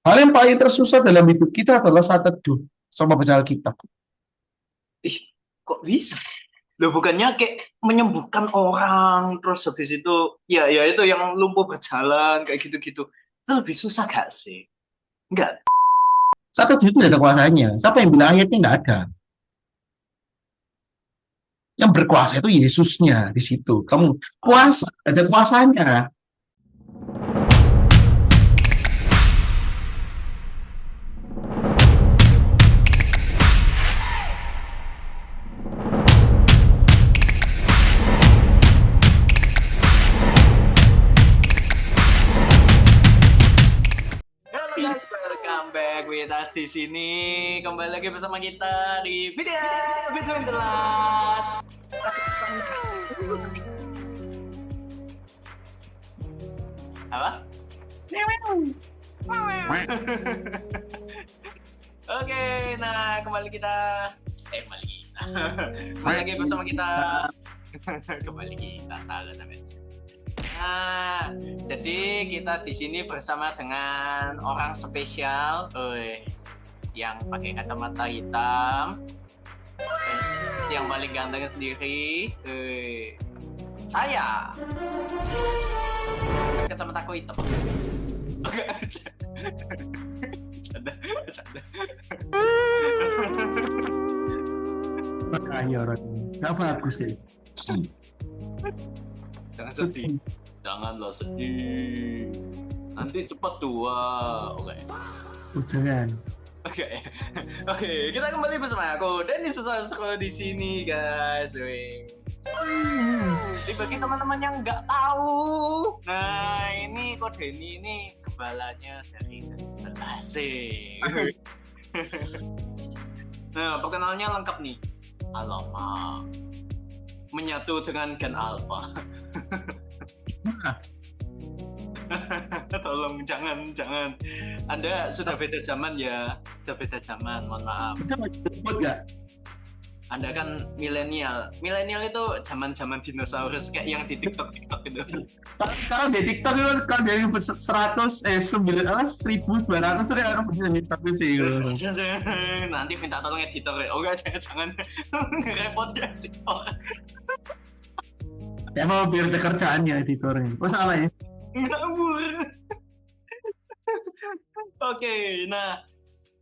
Hal yang paling tersusah dalam hidup kita adalah saat teduh sama baca Alkitab. Ih, kok bisa? Loh, bukannya kayak menyembuhkan orang, terus habis itu, ya itu yang lumpuh berjalan, kayak gitu-gitu. Itu lebih susah gak sih? Enggak. Saat teduh itu tidak ada kuasanya. Siapa yang bilang ayatnya nggak ada? Yang berkuasa itu Yesusnya di situ. Kamu puasa, ada kuasanya. Halo guys, welcome back with us di sini. Kembali lagi bersama kita di video Between the Lines. Kasih. Apa? Oke, nah kembali lagi bersama kita. Kembali kita salah namanya. Nah, jadi kita di sini bersama dengan orang spesial, yang pakai kacamata hitam, yang paling ganteng sendiri, saya. Kacamataku hitam. Oke, bercanda. Makanya orang ini. Gak bagus kayak. Jangan sedih. Janganlah sedih. Nanti cepat tua. Oke. Jangan. Oke, kita kembali bersama aku Denny Sutarso di sini, guys. Jadi bagi teman-teman yang nggak tahu, nah ini kok Denny ini kepalanya dari Asik. Nah, perkenalannya lengkap nih. Alamak. Menyatu dengan Gen Alpha. Tolong jangan. Anda sudah beda zaman ya. Mohon maaf. Itu masih disebut gak? Anda kan milenial. Milenial itu zaman-zaman dinosaurus kayak yang di TikTok gitu. Sekarang di TikTok itu kan dari 100, 1900 orang bisa di TikTok sih. Nanti minta tolong editor. Oh enggak, jangan. Repot ya editor. Ya mau biar ada kerjaannya editornya. Oh salah ya? Ngawur. Oke, nah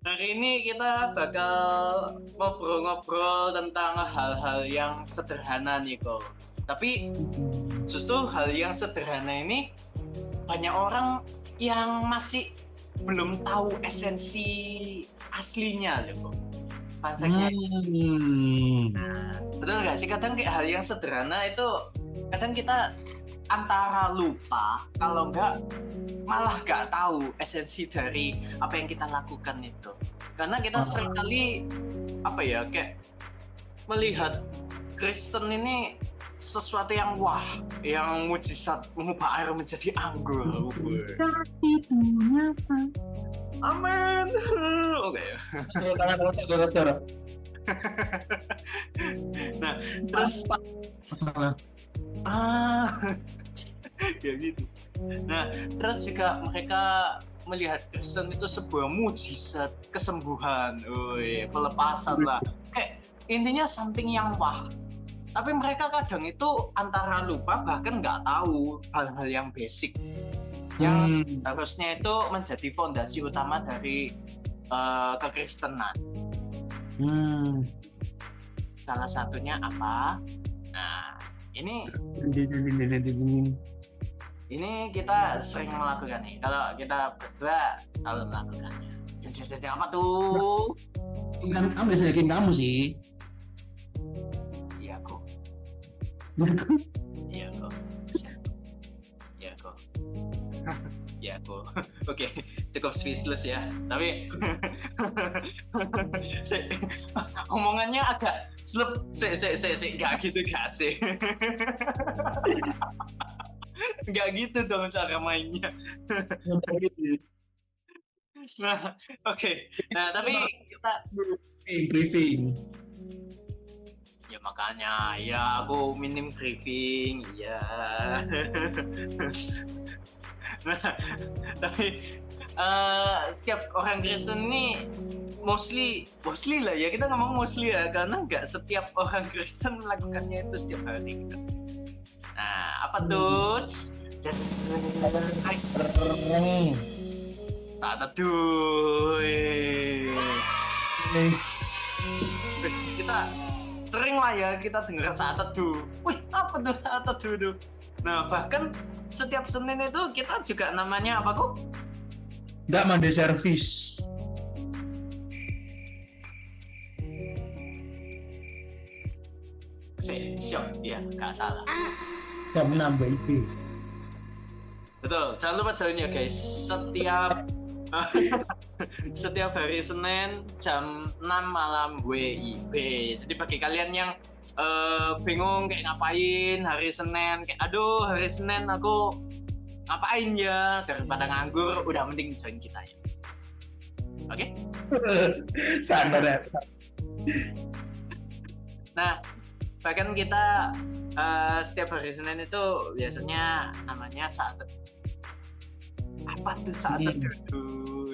hari ini kita bakal ngobrol-ngobrol tentang hal-hal yang sederhana nih kok. Tapi justru hal yang sederhana ini banyak orang yang masih belum tahu esensi aslinya loh kok. Fanfactnya. Nah, betul nggak sih, kadang kayak hal yang sederhana itu kadang kita antara lupa kalau nggak malah nggak tahu esensi dari apa yang kita lakukan itu, karena kita seringkali kayak melihat Kristen ini sesuatu yang wah, yang mujizat mengubah air menjadi anggur. Amin. Oke. Nah, terus kayak gitu. Nah, terus juga mereka melihat Kristen itu sebuah mujizat kesembuhan, pelepasan lah. Kayak intinya something yang wah. Tapi mereka kadang itu antara lupa bahkan nggak tahu hal-hal yang basic yang harusnya itu menjadi fondasi utama dari kekristenan. Salah satunya apa? Nah, ini kita sering melakukan nih. Kalau kita berdua selalu melakukannya. Jenis apa tuh? Kan kamu bisa yakin kamu sih. Iya kok. Ya kok. Oke, cukup speechless ya. Tapi omongannya agak slep. Gak gitu gak sih? Gak gitu dong cara mainnya. Nah, oke. Nah, tapi kita briefing. Ya makanya, ya aku minim briefing, ya. Nah, tapi setiap orang Kristen ini mostly lah ya, kita ngomong mostly ya, karena nggak setiap orang Kristen melakukannya itu setiap hari gitu. Nah, apa tuh? Just saat teduh. Wes, kita sering lah ya kita dengar saat teduh. Wih, apa tuh saat teduh tuh? Nah, bahkan setiap Senin itu kita juga namanya apa kok? Nggak mandi servis. Siap, ya, nggak salah. Jam 6 BIB. Betul, jangan lupa join ya guys. Setiap hari Senin jam 6 malam WIB. Jadi bagi kalian yang bingung kayak ngapain hari Senin, kayak aduh hari Senin aku ngapain ya, daripada nganggur, udah mending join kita ya. Oke? Sadar ya. Nah, bahkan kita setiap hari Senin itu biasanya namanya saat teduh. Apa tuh saat teduh?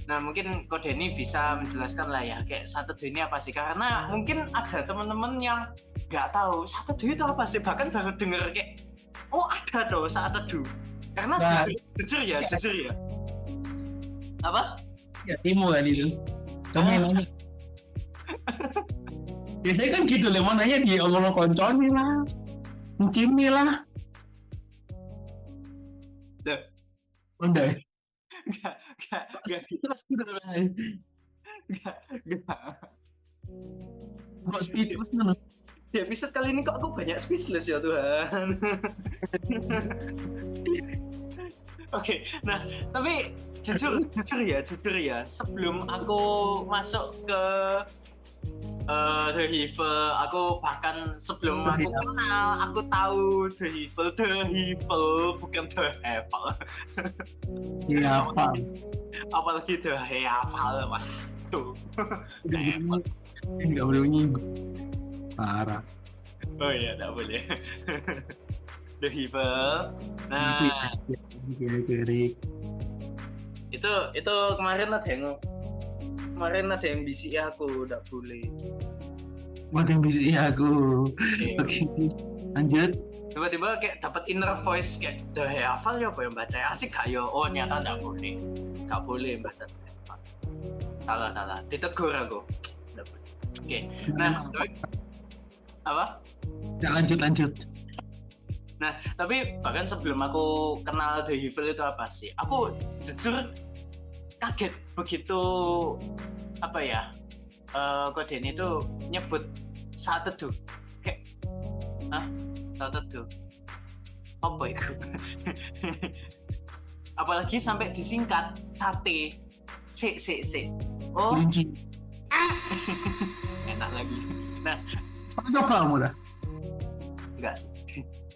Nah, mungkin Ko Denny bisa menjelaskan lah ya, kayak saat teduh ini apa sih? Karena mungkin ada teman-teman yang nggak tahu saat teduh itu apa sih, bahkan baru denger kayak, oh ada dong saat teduh. Karena nah, jujur ya. Apa? Ya Timo kan itu. Kamu yang nanya. Biasanya kan gitu lah, nanya dia ngomong konconi lah, mencimi lah. Udah. Enggak. Terus udah. Kok speechless mana? Ya episode kali ini kok aku banyak speechless ya Tuhan. Oke, nah tapi jujur ya, sebelum aku masuk ke The Evil, aku bahkan sebelum aku kenal, aku tahu The Evil bukan The Evil. Iya, apa? Apalagi The Evil, wah tuh. Enggak boleh nyinggung. Parah. Oh iya, enggak boleh. The Evil. Nah, itu kemarin ada yang bisik aku, enggak boleh. Makin bisik aku. Oke. Lanjut. Tiba-tiba kayak dapat inner voice kayak The Hafal ya apa yang baca asik gak yo? Oh ternyata enggak boleh baca The Hafal. Salah. Ditegur aku. Oke. Nah, apa? Ya, lanjut. Nah, tapi bahkan sebelum aku kenal The Evil itu apa sih? Aku jujur kaget begitu apa ya? Ko Denny itu nyebut saat teduh. Kayak saat teduh. Apa itu? Apalagi sampai disingkat sate. C. Oh. Linci. Enak lagi. Nah, Apa kamu dah? enggak sih.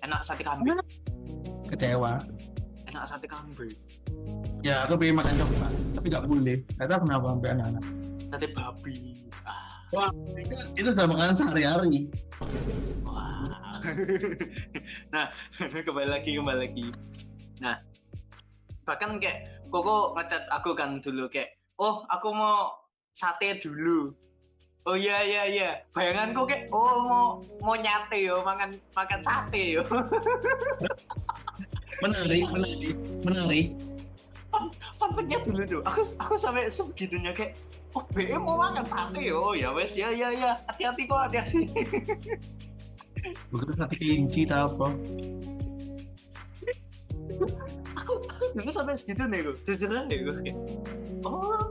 Enak sate kambing. Kecewa. Enak sate kambing. Ya, aku pengen makan coklat, tapi nggak boleh. Nggak tahu kenapa sampai anak-anak. Sate babi. Wah, itu udah makanan sehari-hari. Wah. Nah, kembali lagi. Nah, bahkan kayak Koko ngechat aku kan dulu kayak, oh aku mau sate dulu. Oh iya. Bayanganku kayak, oh mau nyate yo, makan sate yo. Menarik. Fun fact-nya dulu tuh, aku sampai sebegitunya kayak, oh BM mau makan sate yo, ya wes ya. Hati-hati. Begitu sate kelinci tak apa? Aku dulu sampai segitu nih gue, jujur aja gue kayak, oh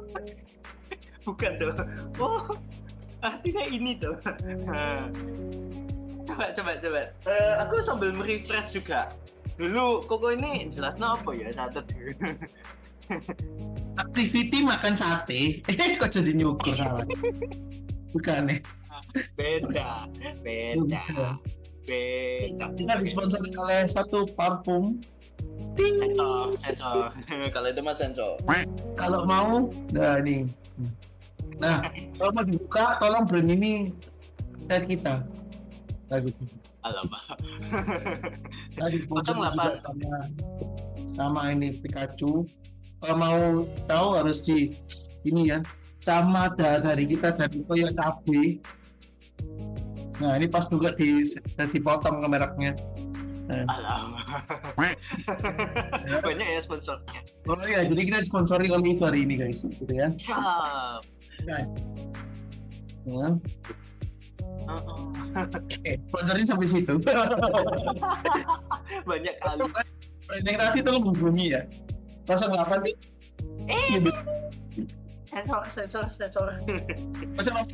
bukan tuh, oh artinya ini tuh. Coba. Aku sambil merefresh juga. Dulu Koko ini jelasnya apa ya saat itu? Activity makan sate. Kok jadi nyukur salah? Bukan nih. Beda. Kita disponsori oleh satu parfum. Sensor. Kalau itu mah sensor. Kalau mau, nah ini. Nah, kalau mau dibuka, tolong brand ini chat kita. Lagu. Alamak. Tadi sponsor 08. juga sama ini Pikachu. Kalau mau tahu harus di ini ya, sama dari kita dari Toyo cabe. Nah ini pas juga dipotong ke mereknya. Alamak. Banyak ya sponsornya. Oh iya, jadi kita sponsori oleh itu hari ini guys, gitu ya. Siap. Nah, ya. Uh-uh. Sponsorin sampai situ. Banyak kali. Yang tadi itu lu bumi ya. 08 nih. Sensor. 08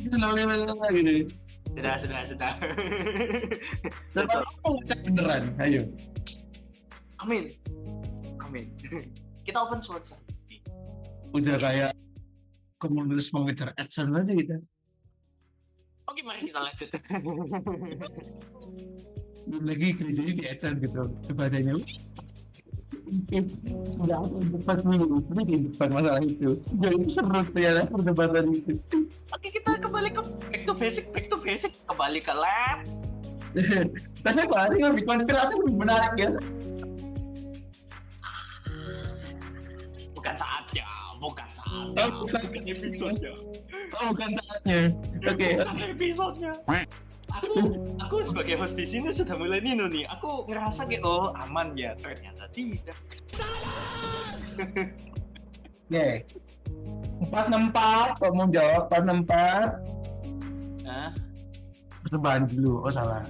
itu lalu gitu. Sudah. Coba kamu cek beneran, ayo. Amin. Kita open sponsor. Udah kayak komunitas mengejar AdSense aja gitu. Oke, mari kita lanjut. Belum lagi kerjanya di AdSense gitu. Ibadahnya udah debat minggu ini di depan masalah itu. Jadi itu seru ya perdebatan itu. Oke, kita kembali ke back to basic. Kembali ke lab. Rasanya kok yang konspirasi lebih menarik ya. Bukan saatnya. Bukan episodenya. bukan saatnya. Oke. Bukan episodenya. Aku sebagai host di sini sudah mulai nino nih. Aku ngerasa kayak aman ya, ternyata tidak. Oke. 464, kok mau jawab 464? Hah? Percobaan dulu, oh salah.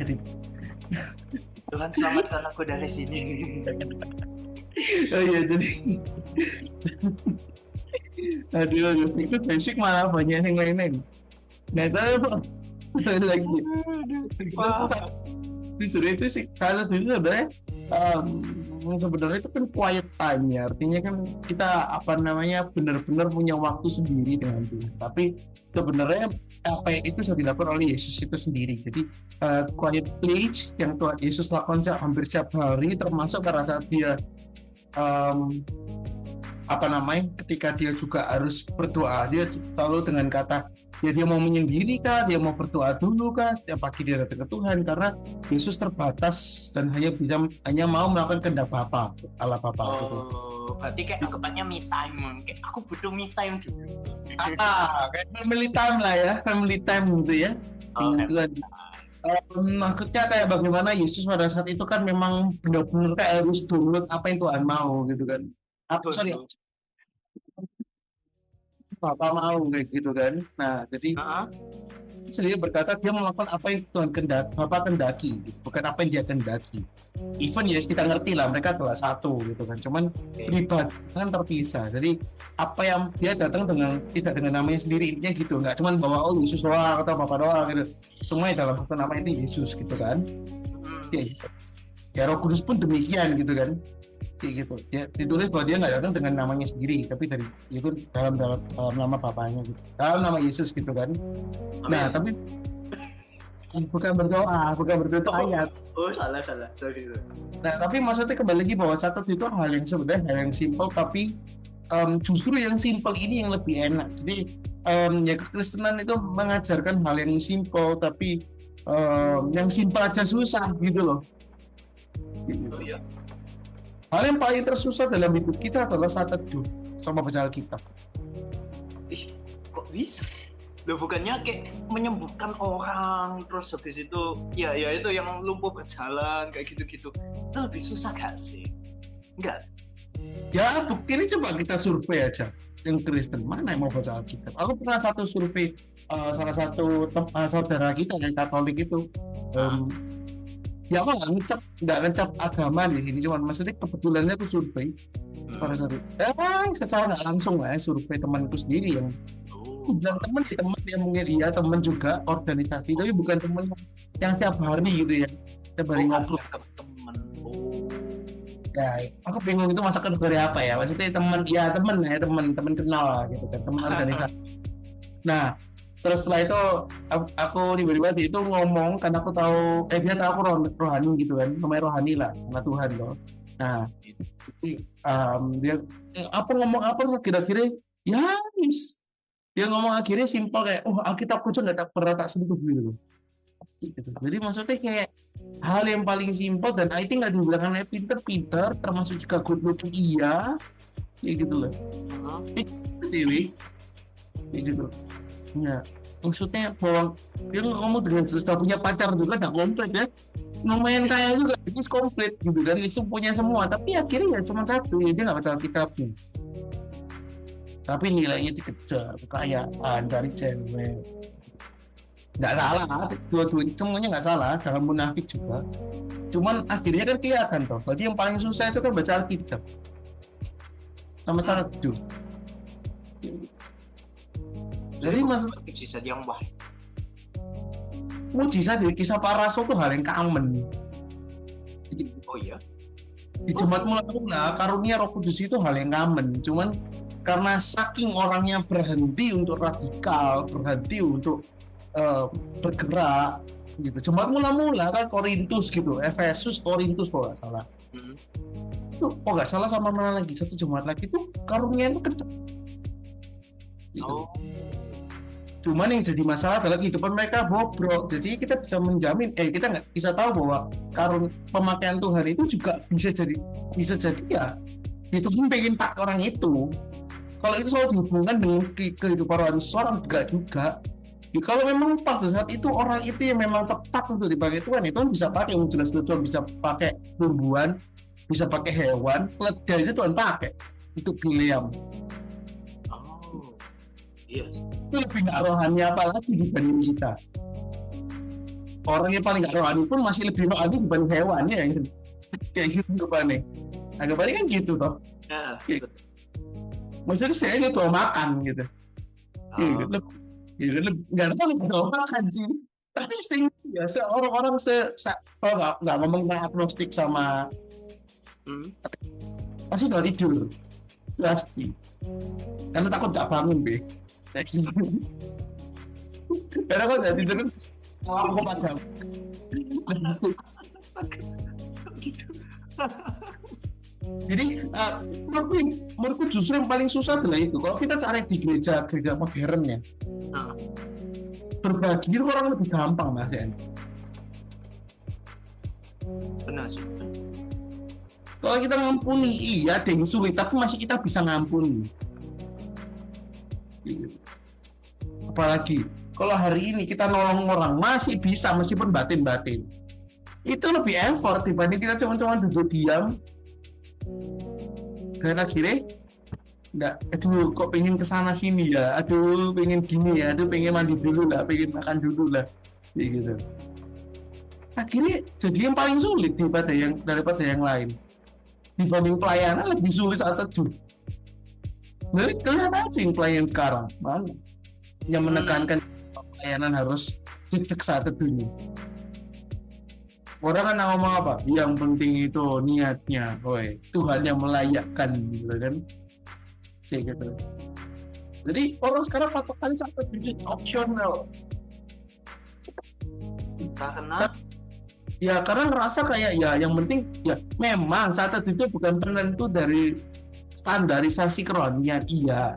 Jadi, Tuhan selamatkan aku dari sini. oh iya jadi. Aduh, itu basic malah banyak yang lain-lain. Nah itu lagi. Disuruh itu sih salah satu sebenarnya sebenarnya itu kan quiet time ya, artinya kan kita benar-benar punya waktu sendiri dengan Tuhan. Tapi sebenarnya apa yang itu sudah dilakukan oleh Yesus itu sendiri. Jadi quiet place yang Tuhan Yesus lakukan hampir setiap hari, termasuk pada saat dia ketika dia juga harus berdoa, dia selalu dengan kata ya dia mau menyendiri kah, dia mau berdoa dulu kah, setiap pagi dia datang ke Tuhan karena Yesus terbatas dan hanya mau melakukan kehendak Bapa, Allah Bapa. Gitu. Berarti kayak anggapannya me time, kayak aku butuh me time dulu. Kayak family time lah ya, family time gitu ya. Maksudnya kayak bagaimana Yesus pada saat itu kan memang benar-benar kayak harus download apa yang Tuhan mau gitu kan. Bapak mau kayak gitu kan. Nah, jadi sendiri berkata dia melakukan apa yang Tuhan Bapak kendaki, bukan apa yang dia kendaki. Even ya kita ngerti lah mereka adalah satu gitu kan. Cuman pribadi kan terpisah. Jadi apa yang dia datang tidak dengan namanya sendiri, intinya gitu. Nggak cuman bawa Yesus doang atau Bapak doang gitu. Semuanya dalam satu nama itu Yesus gitu kan. Ya Roh Kudus pun demikian gitu kan. Gitu ya, ditulis bahwa dia nggak datang dengan namanya sendiri, tapi dari itu dalam nama Bapaknya gitu, dalam nama Yesus gitu kan. Nah tapi bukan berdoa itu ayat. Salah sorry. Nah tapi maksudnya kembali lagi bahwa satu itu hal yang simpel, tapi justru yang simpel ini yang lebih enak. Jadi ya kekristenan itu mengajarkan hal yang simpel, tapi yang simpel aja susah gitu loh. Oh iya. Hal yang paling tersusah dalam hidup kita adalah saat teduh sama baca Alkitab. Kok bisa? Loh bukannya kayak menyembuhkan orang terus habis itu ya itu yang lumpuh berjalan kayak gitu-gitu. Itu lebih susah gak sih? Enggak. Ya bukti ini coba kita survei aja. Yang Kristen mana yang mau baca Alkitab? Aku pernah satu survei salah satu saudara kita yang Katolik itu. Ya aku nggak ngecap agama di sini, cuman maksudnya kebetulannya aku survei pada saat itu. Secara nggak langsung lah survei temanku sendiri yang bilang teman dia mungkin iya teman juga organisasi, tapi bukan teman yang setiap hari gitu ya, setiap hari ngobrol ke teman. Ya aku bingung itu masa kategori apa ya, maksudnya teman kenal lah gitu kan, teman organisasi. Nah terus setelah itu aku tiba-tiba itu ngomong karena aku tahu dia tahu aku rohani gitu kan, namanya rohani lah sama Tuhan loh. Nah dia ngomong apa kira-kira ya dia ngomong akhirnya simpel kayak Alkitabku aja nggak pernah tak sentuh gitu loh. gitu. Jadi maksudnya kayak hal yang paling simpel, dan I think nggak dibilangnya pinter-pinter, termasuk juga good looking iya, kayak gitu loh. Dewi, kayak gitu. Ya, maksudnya bahwa dia ngomong dengan jelas gak punya pacar juga gak komplit ya. Lumayan kaya juga, bisnis komplit gitu kan, itu punya semua, tapi akhirnya ya cuma satu, ya dia nggak pacaran kita pun. Tapi nilainya dikejar, kekayaan dari cewek. Nggak salah, dua-dua semuanya nggak salah, jangan munafik juga. Cuman akhirnya kan kelihatan toh, berarti yang paling susah itu kan baca Alkitab sama salat jujur. Jadi maksud mukjizat yang wah. mujizat dari kisah para rasul itu hal yang common. Oh iya. Di Jumat Mula karunia Roh Kudus itu hal yang common. Cuman karena saking orangnya berhenti untuk radikal, berhenti untuk bergerak gitu. Jumat Mula kan Korintus gitu, Efesus, Korintus kalau nggak salah. Itu kok nggak salah sama mana lagi, satu Jumat lagi itu karunia itu kenceng. Gitu. Oh. Cuman yang jadi masalah adalah kehidupan mereka bobrok. Jadi kita bisa menjamin, kita nggak bisa tahu bahwa pemakaian Tuhan itu juga bisa jadi ya itu pun pengen pak orang itu. Kalau itu selalu dihubungkan dengan kehidupan rohani seorang, enggak juga. Ya, kalau memang pada saat itu orang itu yang memang tepat untuk dipakai Tuhan, itu bisa pakai jelas Tuhan, bisa pakai tumbuhan, bisa pakai hewan, keledai aja Tuhan pakai itu Biliam. Iya. Itu lebih nggak rohani apalagi dibanding kita. Orang yang paling nggak rohani pun masih lebih rohani dibanding hewannya yang kayak gitu nih. Anggapannya kan gitu toh. Nah, gitu. Maksudnya saya itu makan gitu. Gitu. Nggak tahu kalau makan sih. Tapi biasa orang-orang kalau nggak ngomong tentang agnostik sama pasti udah tidur pasti. Karena takut nggak bangun be. Karena kalau nggak tidur aku padam. Jadi menurutku justru yang paling susah adalah itu. Kalau kita cari di gereja modern ya, berbagi itu orang lebih gampang mas ya. Benar sih. Kalau kita ngampuni, iya ada yang sulit, tapi masih kita bisa ngampuni. Apalagi kalau hari ini kita nolong orang masih bisa meskipun batin-batin. Itu lebih effort dibanding kita cuma duduk diam. Dan akhirnya aduh kok pengen kesana sini ya, aduh pengen gini ya, aduh pengen mandi dulu lah, pengen makan dulu lah, gitu. Akhirnya jadi yang paling sulit daripada yang lain. Dibanding pelayanan lebih sulit saat teduh. Jadi kelihatan sih pelayan sekarang mana yang menekankan pelayanan harus cek saat teduhnya. Orang kan ngomong apa? Yang penting itu niatnya, Tuhan yang melayakkan, gitu kan? Kayak gitu. Jadi orang sekarang patokan saat teduh opsional. Karena ngerasa kayak ya yang penting ya memang saat teduh itu bukan penentu dari standarisasi kerohanian, iya.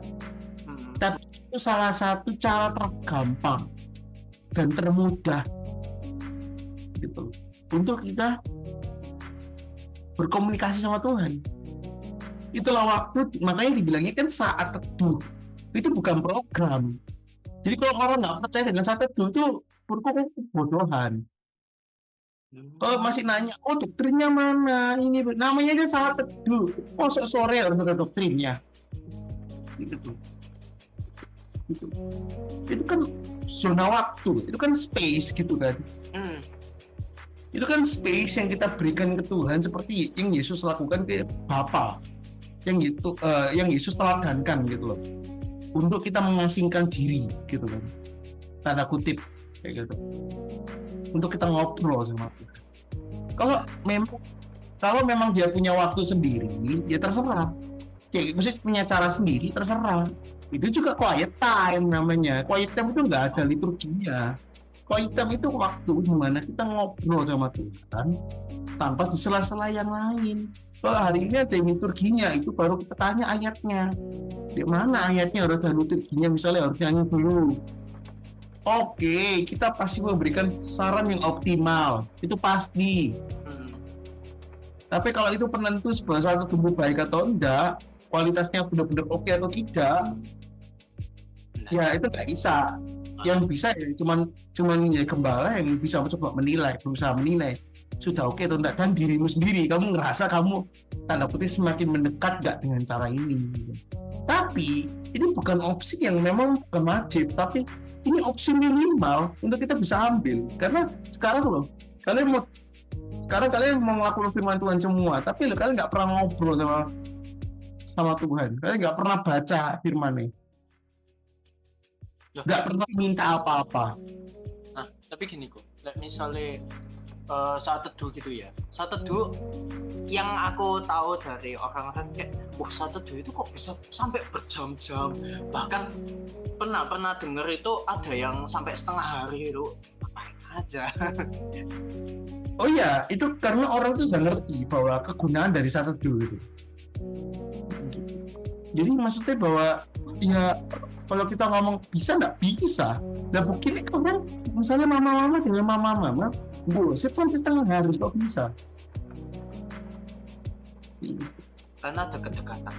Tapi itu salah satu cara tergampang dan termudah gitu untuk kita berkomunikasi sama Tuhan. Itulah waktu, makanya dibilangnya kan saat teduh. Itu bukan program. Jadi kalau orang nggak percaya dengan saat teduh itu kebodohan. Kalau masih nanya, doktrinnya mana? Ini namanya kan saat teduh. Sore harus ada doktrinnya. Gitu. Itu kan zona waktu, itu kan space gitu kan. Itu kan space yang kita berikan ke Tuhan seperti yang Yesus lakukan ke Bapa, yang Yesus teladankan gitu loh, untuk kita mengasingkan diri gitu kan, tanda kutip kayak gitu, untuk kita ngobrol sama Tuhan. Kalau memang dia punya waktu sendiri, ya terserah. Maksudnya punya cara sendiri, terserah. Itu juga quiet time namanya. Quiet time itu nggak ada liturginya. Quiet time itu waktu di mana kita ngobrol sama Tuhan tanpa di sela-sela yang lain. Kalau hari ini ada liturginya, itu baru kita tanya ayatnya. Di mana ayatnya harus ada liturginya? Misalnya harus nyanyi dulu. oke, kita pasti memberikan saran yang optimal, itu pasti. Tapi kalau itu penentu sebuah suatu tumbuh baik atau enggak, kualitasnya benar-benar oke atau tidak, ya itu nggak bisa. Yang bisa ya cuman ya gembala yang bisa coba berusaha menilai sudah oke atau enggak, dan dirimu sendiri, kamu ngerasa kamu tanda kutip semakin mendekat nggak dengan cara ini. Tapi ini bukan opsi yang memang bukan wajib, tapi ini opsi minimal untuk kita bisa ambil. Karena sekarang kalian mau ngelakuin firman Tuhan semua, tapi kalian nggak pernah ngobrol sama Tuhan, kalian nggak pernah baca firman-Nya, nggak pernah minta apa-apa. Nah, tapi gini kok, misalnya saat teduh gitu ya, saat teduh yang aku tahu dari orang-orang kayak, saat teduh itu kok bisa sampai berjam-jam, bahkan pernah dengar itu ada yang sampai setengah hari itu, ngapain aja. Oh iya, itu karena orang itu sudah ngerti bahwa kegunaan dari saat teduh itu. Jadi maksudnya bahwa ya kalau kita ngomong bisa nggak bisa. Nah mungkin orang misalnya mama-mama dengan mama-mama gosip sampai setengah hari kok bisa. Karena ada kedekatan.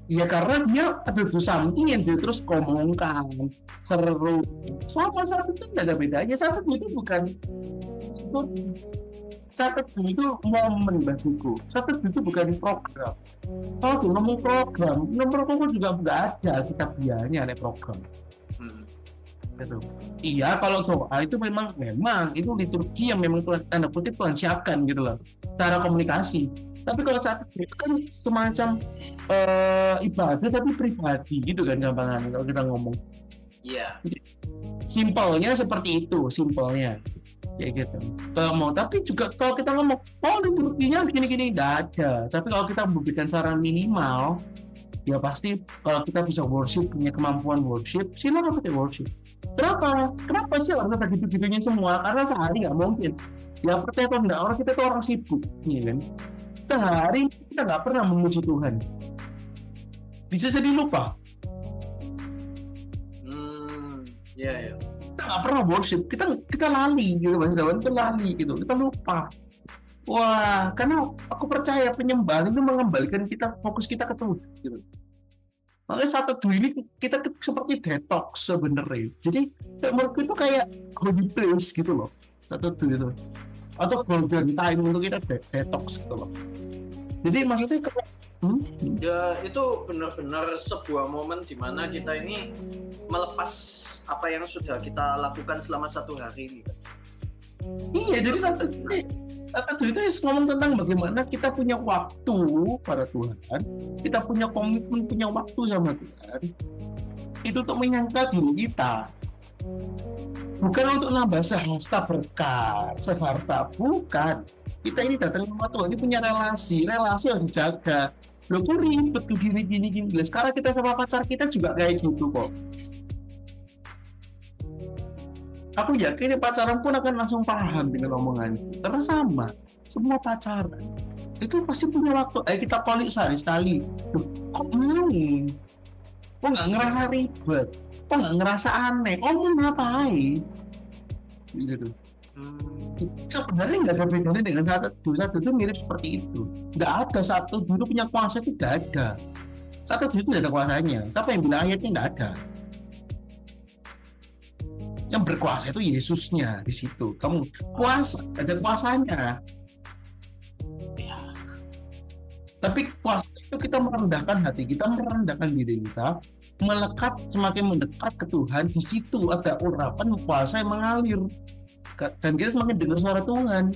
Ya karena dia ada something yang dia terus ngomongkan seru. Sama saat itu nggak ada bedanya. Saat itu bukan itu, saat itu momen bagiku. Saat itu bukan program. Kalau dia ngomong program juga nggak ada kitabiahnya ada program. Gitu. Iya, kalau doa itu memang itu liturgi yang memang tanda kutip Tuhan siapkan gitu loh, cara komunikasi. Tapi kalau saat itu kan semacam ibadah tapi pribadi gitu kan gampangan kalau kita ngomong. Iya. Simpelnya seperti itu, simpelnya kayak gitu. Kalau mau, tapi juga kalau kita ngomong, liturginya gini-gini nggak ada. Tapi kalau kita memberikan saran minimal, ya pasti kalau kita bisa worship, punya kemampuan worship, silakan pakai worship. Kenapa sih harus ada gitu-gitunya semua? Karena sehari nggak mungkin. Ya percaya atau enggak, orang kita tuh orang sibuk, ya kan? Sehari kita nggak pernah memuji Tuhan. Bisa jadi lupa. Iya. Kita nggak pernah worship, kita lali gitu Mas Dawan, kita lali gitu, kita lupa. Wah, karena aku percaya penyembahan itu mengembalikan fokus kita ke Tuhan gitu. Makanya saat teduh ini kita seperti detox sebenarnya. Jadi menurutku itu kayak holy place gitu loh, saat teduh itu. Atau golden time untuk kita detox gitu loh. Jadi maksudnya ya itu benar-benar sebuah momen di mana kita ini melepas apa yang sudah kita lakukan selama satu hari ini. Iya, jadi saat teduh itu ngomong tentang bagaimana kita punya waktu pada Tuhan, kita punya komitmen, punya waktu sama Tuhan. Itu untuk menyangka diri kita, bukan untuk nambah sehasta berkat, seharta, bukan. Kita ini datang sama Tuhan, ini punya relasi harus dijaga. Loh kok ribet tuh gini. Sekarang kita sama pacar kita juga kayak gitu kok. Aku yakin pacaran pun akan langsung paham dengan omongan. Karena sama, semua pacaran itu pasti punya waktu. Kita kolik sehari sekali. Loh, kok main? Kok nggak ngerasa ribet? Kok nggak ngerasa aneh? Mau ngapain? Gitu. Sebenarnya nggak ada bedanya dengan satu itu mirip seperti itu. Nggak ada satu dulu punya kuasa, itu nggak ada. Satu itu nggak ada kuasanya. Siapa yang bilang ayatnya nggak ada? Yang berkuasa itu Yesusnya di situ. Kamu kuasa, ada kuasanya. Ya. Tapi kuasa itu kita merendahkan hati kita, merendahkan diri kita, melekat, semakin mendekat ke Tuhan. Di situ ada urapan kuasa yang mengalir, dan kita semakin dengar suara Tuhan.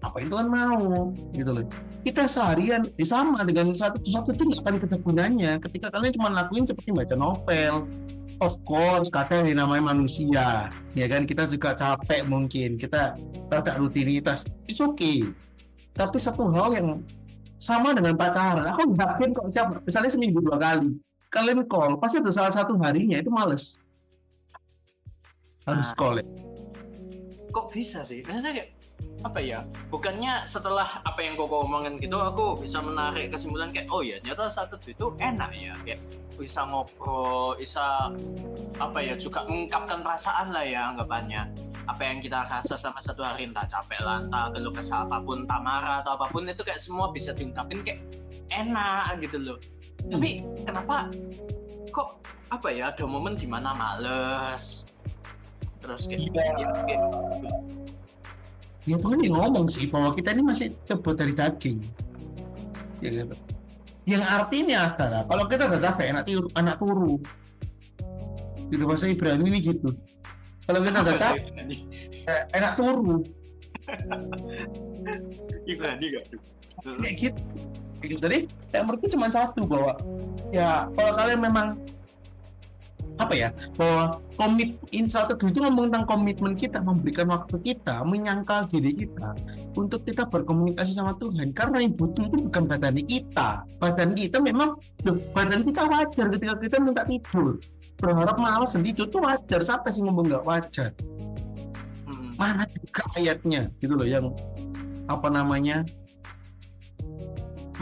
Apa yang Tuhan mau, gitu loh. Kita seharian sama dengan satu itu nggak akan ada gunanya ketika kalian cuma lakuin seperti baca novel. Of course, kadang yang namanya manusia, ya kan, kita juga capek mungkin, kita ada rutinitas, it's okay. Tapi satu hal yang sama dengan pacaran, aku yakin kok siapa, misalnya seminggu 2 kali, kalian call, pasti ada salah satu harinya itu males. Harus call ya. Kok bisa sih? Maksudnya kayak, apa ya, bukannya setelah apa yang kau omongin gitu, aku bisa menarik kesimpulan kayak, oh ya, ternyata satu itu enak ya, kayak bisa ngobrol, bisa apa ya, juga mengungkapkan perasaan lah ya anggapannya. Apa yang kita rasa selama satu hari, entah capek lah, entah keluh kesah apapun, tak marah atau apapun, itu kayak semua bisa diungkapin kayak enak gitu loh. Tapi kenapa kok apa ya, ada momen dimana males terus kayak ya Tuhan yang ngomong sih bahwa kita ini masih terbuat dari daging, ya gitu. Yang artinya adalah kalau kita udah capek anak turu gitu, bahasa Ibrani ini gitu. Kalau kita udah capek enak turu Ibrani gak tuh kayak gitu. Jadi yang menurutku cuma satu, bahwa ya kalau kalian memang apa ya, bahwa strategi itu ngomong tentang komitmen kita, memberikan waktu kita, menyangkal diri kita untuk kita berkomunikasi sama Tuhan. Karena yang butuh itu bukan badan kita. Badan kita memang, badan kita wajar ketika kita minta tidur. Berharap malas tidur itu wajar. Siapa sih ngomong nggak wajar? Mana juga ayatnya gitu loh yang apa namanya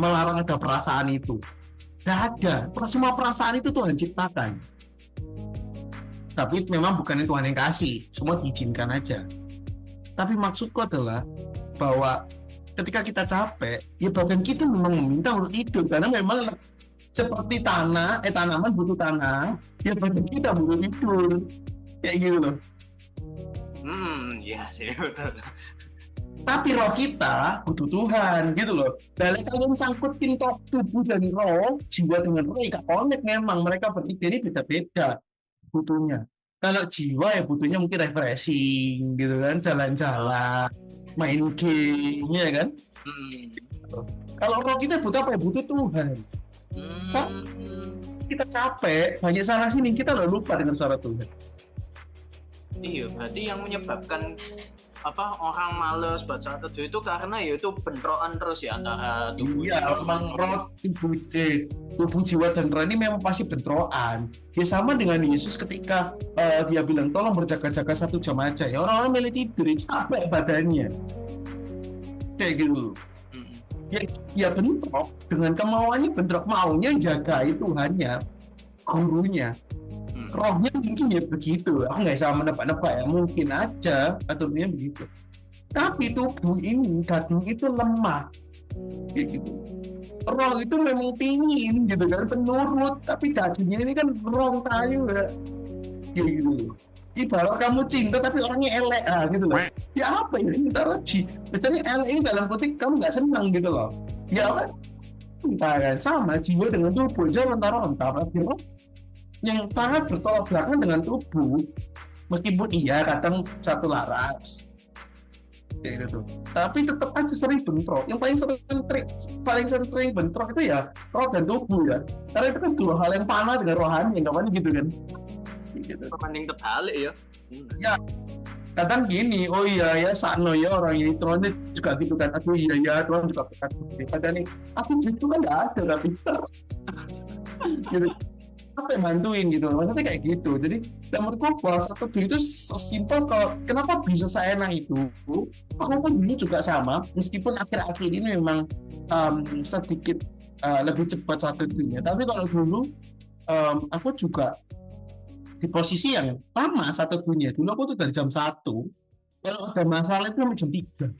melarang ada perasaan itu. Nggak ada. Semua perasaan itu Tuhan ciptakan. Tapi memang bukan Tuhan yang kasih, semua diizinkan aja. Tapi maksudku adalah bahwa ketika kita capek, ya badan kita memang meminta untuk tidur, karena memang seperti tanaman butuh tanah, ya badan kita butuh tidur, kayak gitu loh. Iya sih betul. Tapi roh kita butuh Tuhan, gitu loh. Dan kalian sangkutin tubuh dan roh, jiwa dengan roh, ya connect memang. Mereka bertiga ini beda-beda butuhnya. Kalau jiwa ya butuhnya mungkin refreshing gitu kan, jalan-jalan, main game, ya kan. Kalau roh kita butuh apa ya? Butuh Tuhan. Kan kita capek, banyak sana sini, kita udah lupa dengan suara Tuhan. Iya, berarti yang menyebabkan apa orang males baca teduh itu karena ya itu bentrokan terus ya antara tubuh. Iya, memang roh, tubuh, jiwa dan roh ini memang pasti bentrokan. Ya sama dengan Yesus ketika dia bilang tolong berjaga-jaga 1 jam aja. Ya orang-orang milih tidur, capek badannya. Kayak gitu. Ya bentrok dengan kemauannya, bentrok maunya jaga Tuhannya, gurunya. Rohnya mungkin ya begitu, aku nggak bisa menebak-nebak ya, mungkin aja aturnya begitu. Tapi tubuh ini, daging itu lemah, kayak gitu. Roh itu memang tinggi gitu kan, penurut, tapi dagingnya ini kan roh kayu ya, kayak gitu. Ibarat kamu cinta tapi orangnya elek gitu loh. Ya apa ya ini taruh misalnya elek ini dalam kutip kamu nggak senang gitu loh. Ya kan, kan sama jiwa dengan tubuh, jangan taruh yang sangat bertolak belakang dengan tubuh, meskipun iya kadang satu laras kayak gitu, tapi tetap aja sering bentrok. Yang paling sering bentrok itu ya roh dan tubuh ya, karena itu kan dua hal yang panah dengan rohani, namanya gitu kan. Gitu. Perbanding terbalik ya. Ya kadang gini, oh iya ya sakno ya orang ini, Tuhan juga gitu kan, aduh iya ya Tuhan juga pada nih, aku itu kan nggak ada tapi gitu. Apa yang bantuin gitu, maksudnya kayak gitu. Jadi menurutku bahasa teduh itu sesimpel, kalau kenapa bisa seenak itu, aku pun dulu juga sama, meskipun akhir-akhir ini memang sedikit lebih cepat saat teduhnya, tapi kalau dulu aku juga di posisi yang lama saat teduhnya. Dulu aku tuh dari jam 1, kalau ada masalah itu jam 3:30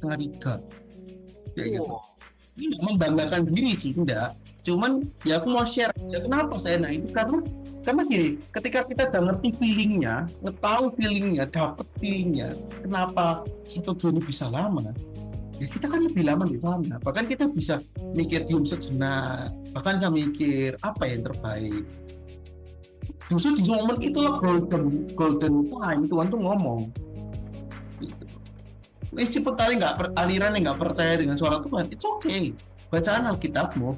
kayak gitu. Ini membanggakan diri sih, enggak. Cuman ya aku mau share aja kenapa saya enak itu, karena gini, ketika kita udah ngerti feelingnya, ngetahui feelingnya, dapet feelingnya, kenapa satu ini bisa lama, ya kita kan lebih lama di sana. Bahkan kita bisa mikir diam sejenak, bahkan bisa mikir apa yang terbaik. Justru di momen itulah golden time Tuhan tuh ngomong. Gitu. Meskipun aliran yang nggak percaya dengan suara Tuhan, it's okay. Bacaan Alkitabmu,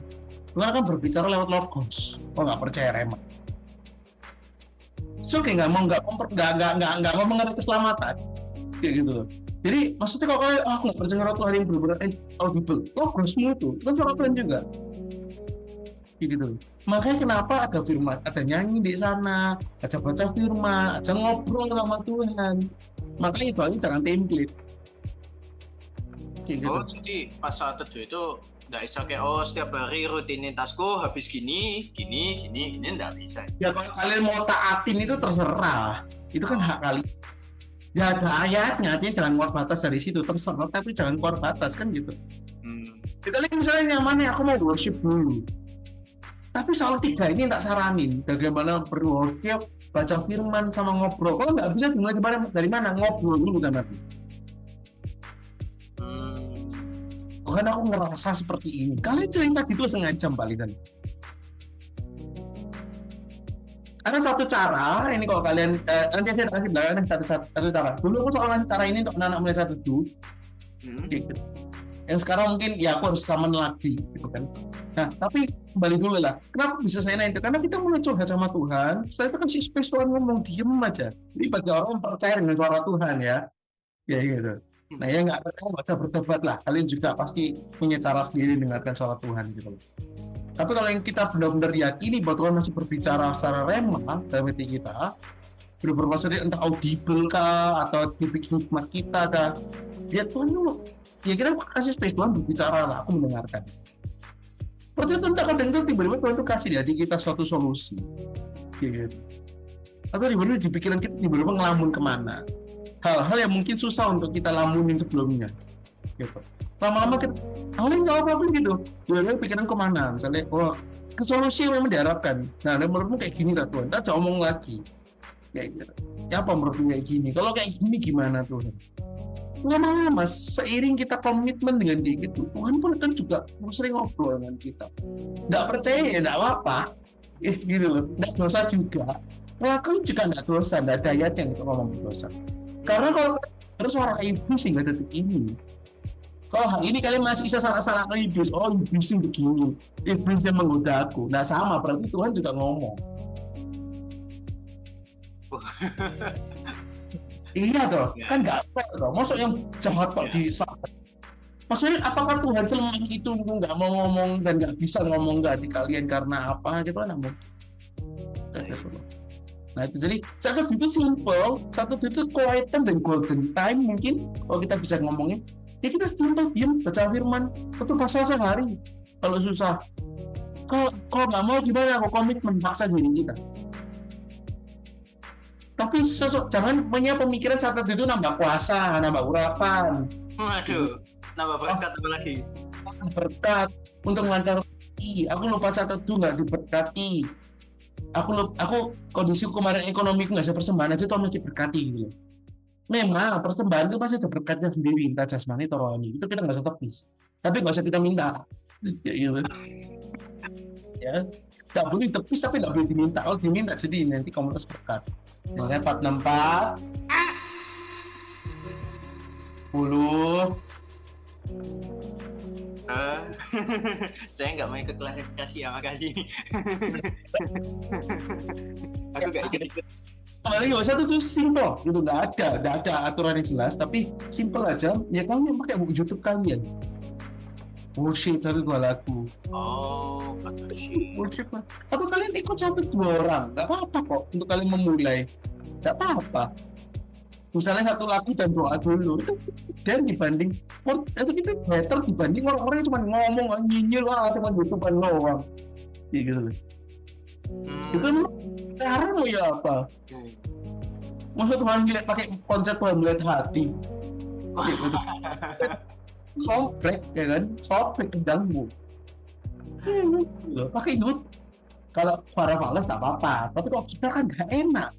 Tuhan akan berbicara lewat logos. Oh nggak percaya remat. So kayak nggak mau mengerti keselamatan, kayak gitu. Jadi maksudnya kalau kalian aku nggak percaya suara Tuhan yang benar-benar audible, logosmu itu kan suara Tuhan juga. Kayak gitu. Makanya kenapa ada firman, ada nyanyi di sana, ada baca firman, ada ngobrol sama Tuhan. Makanya itu aja jangan template. Gitu. Oh jadi pas saat teduh itu nggak bisa kayak setiap hari rutinitasku habis gini nggak bisa. Ya kalau kalian mau taatin itu terserah, itu kan hak kalian. Ya ada ayatnya, artinya jangan keluar batas dari situ, terserah tapi jangan keluar batas kan gitu. Kita lihat misalnya nyamannya aku mau worship dulu, tapi soal 3 ini tak saranin bagaimana berworship, baca firman sama ngobrol. Kalau nggak bisa dimulai dari mana? Ngobrol dulu sama Nabi. Bukan aku ngerasa seperti ini. Kalian cerita gitu setengah jam palingan. Ada satu cara, ini kalau kalian nanti saya kasih belakangan satu cara. Dulu aku soal ngasih cara ini untuk anak mulai 1 gitu. Yang sekarang mungkin ya aku harus sama lagi gitu kan. Nah, tapi kembali dulu lah. Kenapa bisa saya itu? Karena kita mulai curhat sama Tuhan. Saya itu kan si space Tuhan ngomong diem aja. Jadi bagi orang yang percaya dengan suara Tuhan ya gitu. Nah, ya nggak usah berdebat lah. Kalian juga pasti punya cara sendiri dengarkan suara Tuhan gitu. Tapi kalau yang kita benar-benar yakini bahwa Tuhan masih berbicara secara rema dalam hati kita, benar-benar maksudnya entah audible kah atau tipik hikmat kita kah, ya Tuhan ya kita kasih space Tuhan berbicara lah, aku mendengarkan. Percaya Tuhan tak kadang-kadang tiba-tiba Tuhan itu kasih di hati kita suatu solusi, gitu. Atau tiba-tiba di pikiran kita tiba-tiba ngelamun kemana, hal-hal yang mungkin susah untuk kita lamunin sebelumnya, gitu. Lama-lama kita paling jawab apa gitu, tiba-tiba pikiran kemana, misalnya ke solusi yang memang diharapkan. Nah, menurutmu kayak gini tak Tuhan? Tak ngomong lagi, kayak gitu. Ya apa menurutmu kayak gini? Kalau kayak gini gimana Tuhan? Lama-lama seiring kita komitmen dengan dia gitu, Tuhan pun kan juga sering ngobrol dengan kita. Nggak percaya ya nggak apa-apa, gitu loh. Nggak dosa juga. Ngelakuin juga nggak dosa, nggak ada ayat yang itu ngomong dosa. Karena kalau terus suara iblis hingga detik ini, kalau hari ini kalian masih bisa salah-salah ke iblis, iblis yang begini, iblis yang menggoda aku. Nah sama, berarti Tuhan juga ngomong. Iya toh, kan nggak fair toh. Maksud yang jahat kok maksudnya apakah Tuhan selama itu nggak mau ngomong dan nggak bisa ngomong nggak di kalian karena apa gitu kan? Nah itu jadi satu itu simple, satu itu quiet time dan golden time mungkin kalau kita bisa ngomongin. Ya kita simple diam baca firman 1 pasal sehari. Kalau susah, kalau nggak mau gimana? Aku komitmen paksa diri kita. Tapi jangan punya pemikiran saat itu nambah puasa, nambah urapan. Waduh, nambah berkat apa lagi? Berkat untuk lancar. Aku lupa saat itu nggak diberkati. Aku kondisiku kemarin ekonomiku nggak sepersembahan aja Tuhan mesti berkati gitu. Memang persembahan itu pasti ada berkatnya sendiri, entah jasmani atau rohani. Itu kita nggak usah tepis. Tapi nggak usah kita minta. Ya, nggak boleh tepis tapi nggak boleh diminta. Kalau diminta jadi nanti komunitas berkat. Makanya 464 10 saya nggak mau ikut klarifikasi ya, makasih. Aku nggak ikut. Apalagi satu tuh simple gitu, nggak ada aturan yang jelas tapi simple aja. Ya kalian pakai buku YouTube kalian worship 1-2 lagu. Worship lah. Atau kalian ikut 1-2 orang, nggak apa-apa kok untuk kalian memulai, nggak apa-apa. Misalnya 1 lagu dan doa dulu itu, dan dibanding itu kita better dibanding orang-orang yang cuma ngomong nyinyir cuma YouTubean doang, gitu. Itu cara mau ya apa? Maksud Tuhan melihat pakai konsep Tuhan melihat hati. Sobrek ya kan, sobrek kendangmu. Pakai YouTube. Kalau suara fals tak apa-apa, tapi kalau kita kan nggak enak.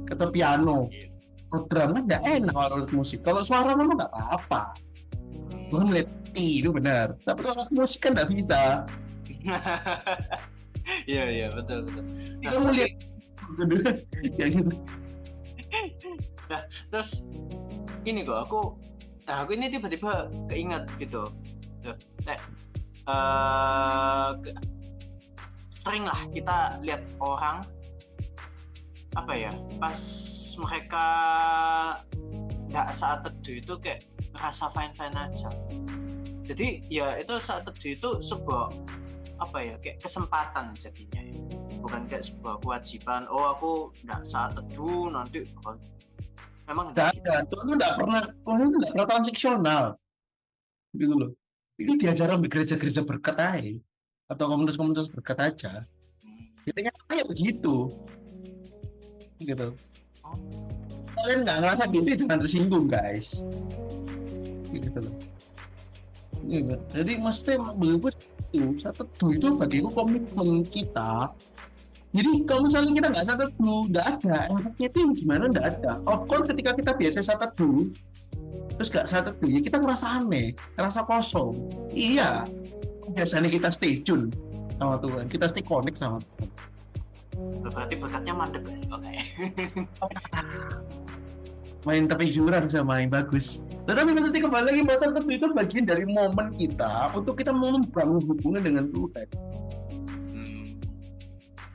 Kata piano, drum kan nggak enak kalau musik. Kalau suara memang nggak apa-apa. Tuhan melihat itu benar. Tapi kalau musik kan nggak bisa. Iya betul. Kita melihat kayak gitu. Nah, terus ini kok aku ini tiba-tiba keinget gitu. Sering lah kita lihat orang apa ya, pas mereka nggak saat teduh itu kayak ngerasa fine aja. Jadi ya itu saat teduh itu sebuah apa ya, kayak kesempatan jadinya ya. Bukan kayak sebuah kewajiban, aku nggak saat teduh nanti memang Tuhan itu nggak pernah transaksional gitu loh. Ini diajaran di gereja-gereja berkat aja atau komunitas-komunitas berkat aja. Kita kayak begitu, gitu. Kalian nggak ngerasa gitu jangan tersinggung guys, gitu loh. Gitu. Jadi maksudnya menurut itu satu itu bagiku komitmen kita. Jadi kalau misalnya kita nggak satu nggak ada efeknya itu gimana nggak ada. Of course ketika kita biasa satu terus nggak satu ya kita ngerasa aneh, ngerasa kosong. Iya, biasanya kita stay tune sama Tuhan, kita stay connect sama Tuhan. Berarti berkatnya mandek guys. Oke. Main tapi jurang sama yang bagus. Tetapi maksudnya kembali lagi masa teduh itu bagian dari momen kita untuk kita membangun hubungan dengan Tuhan.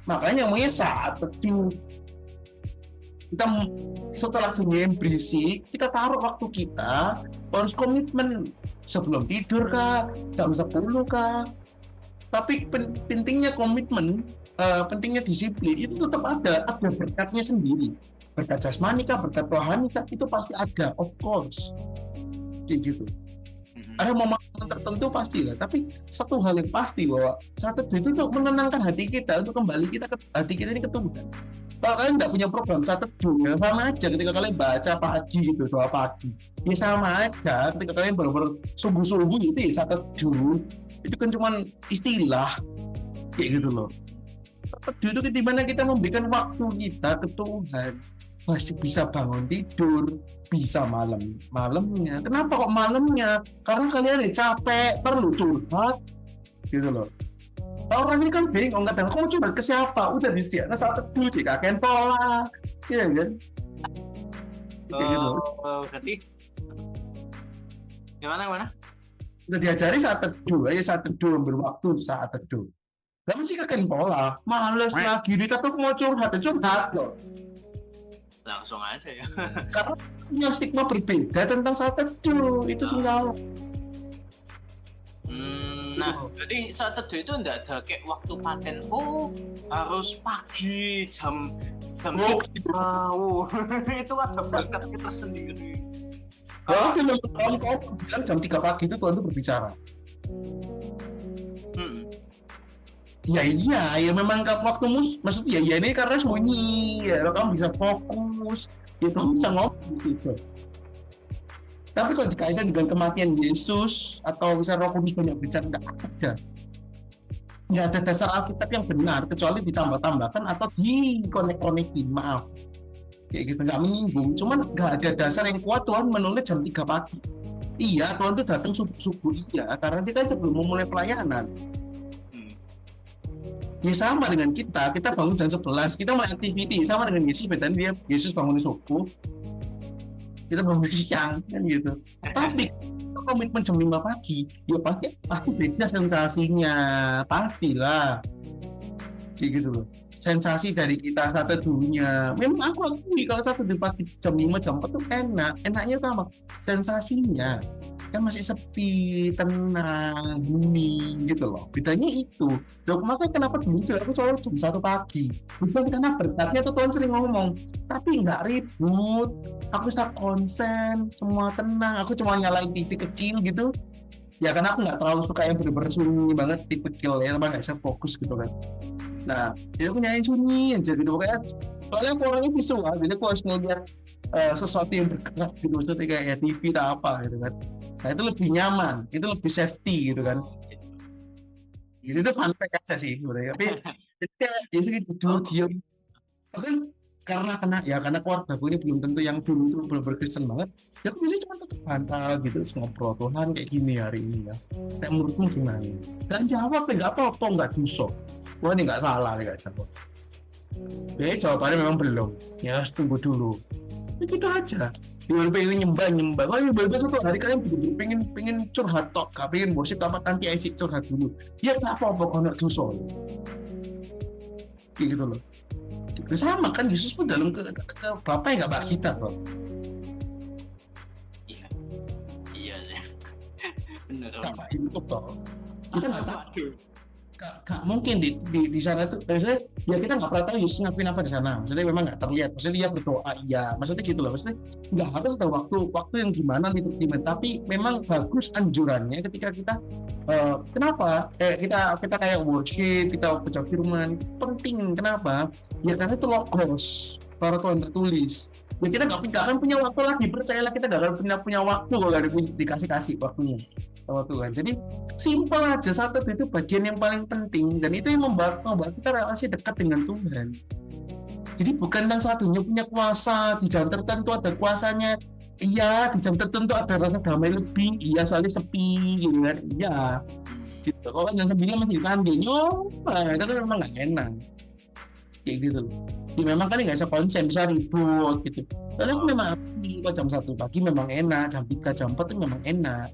Makanya namanya saat teduh. Kita setelah dunia yang berisik, kita taruh waktu kita, harus komitmen sebelum tidur kah, jam 10 kah. Tapi pentingnya komitmen, pentingnya disiplin itu tetap ada berkatnya sendiri. Berkat jasmani kah, berkat rohani kah, itu pasti ada, of course. Kayak gitu. Ada momen tertentu pasti lah, tapi satu hal yang pasti bahwa saat itu untuk menenangkan hati kita, untuk kembali kita ke hati kita ini ke Tuhan. Kalau kalian nggak punya program saat teduh, ya sama aja ketika kalian baca pagi gitu, doa pagi. Ya sama aja ketika kalian benar-benar sungguh-sungguh itu ya saat teduh. Itu kan cuma istilah, kayak gitu loh. Teduh itu dimana kita memberikan waktu kita ke Tuhan. Masih bisa bangun tidur, bisa malamnya. Kenapa kok malamnya? Karena kalian capek, perlu curhat, gitu loh. Orang ini kan bingung, nggak tahu kamu curhat ke siapa? Udah disediakan saat teduh, jika kakek pola, iya kan? Berarti gimana? Udah diajari saat teduh, saat teduh, ambil waktu saat teduh. Gak mesti kakek pola, males lagi, tapi mau curhat loh. Langsung aja ya. Karena punya stigma berbeda tentang saat teduh, itu sinyal. Nah, jadi saat teduh itu enggak ada kayak waktu paten. Harus pagi jam 3. Itu ada berkatnya tersendiri. Kalau kau bilang jam 3 pagi itu Tuhan itu berbicara. Ya memang waktumu, maksudnya ya ini karena sunyi, ya kamu bisa fokus, ya kamu bisa ngobrol gitu. Tapi kalau dikaitkan dengan kematian Yesus atau misalnya Roh Kudus banyak bicara, nggak ada dasar Alkitab yang benar kecuali ditambah-tambahkan atau dikonek-konekin, maaf, kayak gitu nggak menyinggung. Cuman nggak ada dasar yang kuat Tuhan menulis jam 3 pagi. Iya, Tuhan tuh datang subuh iya, karena dia kan sebelum memulai pelayanan. Ya sama dengan kita bangun jam 11, kita mulai aktiviti sama dengan Yesus, bedanya Yesus bangun subuh, kita bangun siang kan gitu. Tapi komitmen jam 5 pagi, ya pasti beda sensasinya, pastilah, kayak gitu loh. Sensasi dari kita saat teduhnya, memang aku akui kalau saat teduh pagi jam 5 jam 4 tuh enaknya tuh apa? Sensasinya kan masih sepi, tenang, hening gitu loh. Bedanya itu. Loh, makanya kenapa dulu tuh aku selalu jam 1 pagi. Bukan karena berkatnya tuh Tuhan sering ngomong, tapi nggak ribut. Aku bisa konsen, semua tenang. Aku cuma nyalain TV kecil gitu. Ya karena aku nggak terlalu suka yang bener-bener sunyi banget, tipe kecil ya, tapi nggak bisa fokus gitu kan. Nah, jadi aku nyalain sunyi aja gitu. Pokoknya soalnya aku orangnya visual, jadi aku harus ngeliat sesuatu yang bergerak gitu, maksudnya kayak TV atau apa gitu kan. Nah itu lebih nyaman, itu lebih safety gitu kan. Jadi itu fun fact aja sih sebenarnya. Tapi jadi dulu diam. Bahkan karena keluarga gue ini belum tentu yang dulu itu belum berkristen banget. Ya aku biasanya cuma tetap bantal gitu, ngobrol Tuhan kayak gini hari ini ya. Kayak menurutmu gimana? Dan jawab nggak apa-apa, nggak dosa. Wah ini nggak salah nih nggak jawab. Jadi jawabannya memang belum. Ya harus tunggu dulu. Ya gitu aja. Dengan pengen nyembah. Kalau nyembah satu hari kalian bener-bener pengen curhat tok, gak pengen gosip apa nanti asik curhat dulu. Ya nggak apa-apa kalau nggak dosa. Kayak gitu loh. Sama kan Yesus pun dalam ke Bapa yang nggak bak kita kok. Iya sih. Bener. Nggak YouTube toh. Kita nggak tahu. Gak mungkin di sana tuh maksudnya ya kita nggak pernah tahu Yesus ngapain apa di sana, maksudnya memang nggak terlihat, maksudnya dia berdoa iya, maksudnya gitu loh, maksudnya nggak harus tahu waktu yang gimana liturginya, tapi memang bagus anjurannya ketika kita kenapa kita kayak worship, kita baca firman itu penting. Kenapa? Ya karena itu logos para Tuhan tertulis. Ya kita nggak akan punya waktu lagi, percayalah, kita nggak akan punya waktu kalau nggak dikasih waktunya sama Tuhan. Jadi simpel aja, satu itu bagian yang paling penting, dan itu yang membuat kita relasi dekat dengan Tuhan. Jadi bukan yang satunya punya kuasa, di jam tertentu ada kuasanya, iya, di jam tertentu ada rasa damai lebih, iya, soalnya sepi gitu kan, iya gitu. Kalau yang sepinya masih dipanggil, itu kan memang nggak enak kayak gitu. Ya memang kan nggak bisa konsen, bisa ribut gitu. Tapi memang kalau jam 1 pagi memang enak, jam 3 jam 4 itu memang enak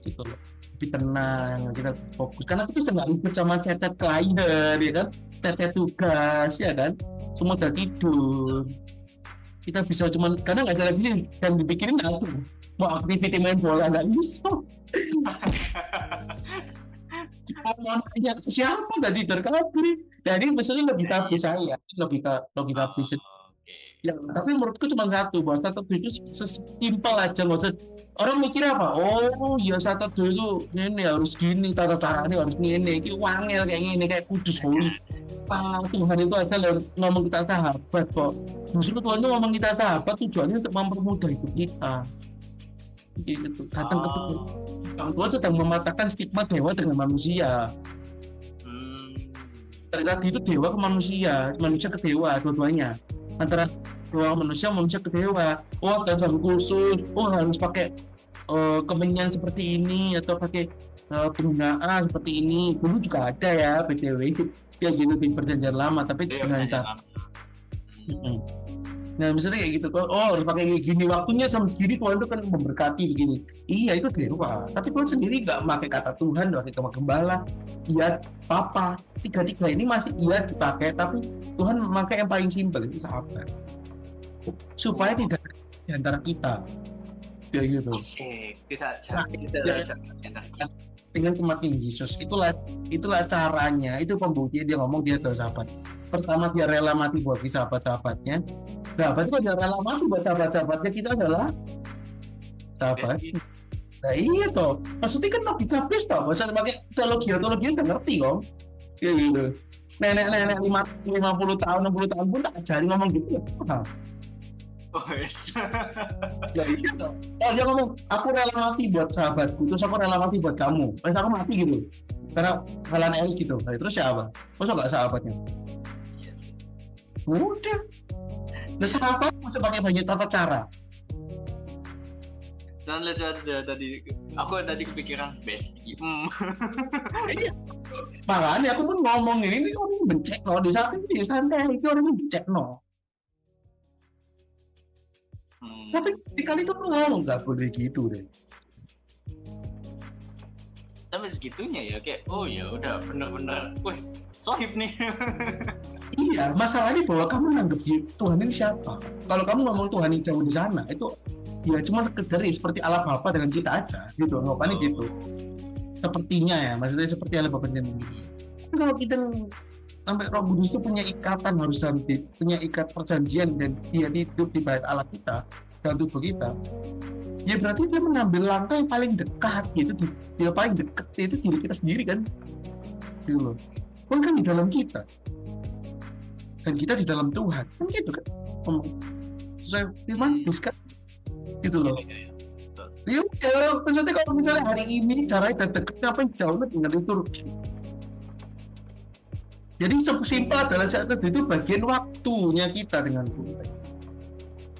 gitu loh, lebih tenang, kita fokus karena kita nggak ribet sama chat klien ya kan, chat tugas ya kan, semua udah tidur, kita bisa cuman karena nggak ada lagi yang dipikirin aku mau aktiviti main bola nggak bisa. Namanya siapa tadi terkabur, jadi maksudnya logika saya, logika bisnis ya, tapi menurutku cuma satu, bahwa satu itu sesimpel aja, nggak usah orang mikir apa, oh ya satu dulu ini harus gini, tata caranya harus gini, ini wangel kayak gini, kayak kudus holy. Tuhan itu aja ngomong kita sahabat kok, justru Tuhan itu ngomong kita sahabat tujuannya untuk mempermudah hidup kita gitu. Datang ke Tuhan, Tuhan sedang mematahkan stigma dewa dengan manusia. Ternyata itu dewa ke manusia, manusia ke dewa, dua-duanya, antara dua manusia ke dewa. Oh, ada jam khusus, oh harus pakai kemenyan seperti ini atau pakai penggunaan seperti ini. Dulu juga ada ya BTW ya gitu di perjanjian lama, tapi dengan cara nah misalnya kayak gitu, oh harus pakai kayak gini, waktunya sama segini, Tuhan itu kan memberkati begini. Iya itu dewa, tapi Tuhan sendiri nggak pakai kata Tuhan, pakai kata gembala, iya papa, tiga ini masih iya dipakai, tapi Tuhan memakai yang paling simpel, itu sahabat, supaya tidak di antara kita ya gitu. Dengan kematian Yesus, itulah caranya, itu pembuktian dia ngomong dia adalah sahabat. Pertama dia rela mati buat sahabat-sahabatnya. Nah, berarti kalau dia rela mati buat sahabat-sahabatnya, kita adalah sahabat. Nah iya toh, maksudnya kan logika bis toh, maksudnya pakai teologi udah ngerti kok. Ya gitu. Nenek 50 tahun, 60 tahun pun tak ajari ngomong gitu. Oh yes. Ya iya toh. Kalau dia ngomong, aku rela mati buat sahabatku, terus aku rela mati buat kamu, terus aku mati gitu. Karena halan elit gitu. Nah, terus siapa? Masa nggak sahabatnya? Udah. Nah, sahabat masih pakai banyak tata cara. Jangan lihat tadi, aku tadi kepikiran bestie. Iya. Makanya aku pun ngomong ini orang bencek no, di saat ini santai, itu orang bencek no. Tapi sekali itu ngomong nggak boleh gitu deh. Tapi segitunya ya, kayak oh ya udah bener-bener, wih sohib nih. Iya, masalahnya bahwa kamu nanggep Tuhan ini siapa? Kalau kamu ngomong Tuhan yang jauh di sana, itu ya cuma sekedar seperti Allah Bapa dengan kita aja, gitu. Ngapain gitu? Sepertinya ya, maksudnya seperti Allah Bapa dengan kita. Tapi kalau kita sampai Roh Kudus itu punya ikatan, harus punya ikat perjanjian, dan dia hidup di bait Allah kita dalam tubuh kita, ya berarti dia mengambil langkah yang paling dekat, gitu. Dia paling dekat itu diri kita sendiri kan, gitu. Tuhan kan di dalam kita, dan kita di dalam Tuhan, kan gitu kan, sesuai firman kan, gitu loh. Ya udah, maksudnya kalau misalnya hari ini caranya dekat, apa yang jauh dengan liturgi. Jadi simpel adalah saat itu bagian waktunya kita dengan Tuhan.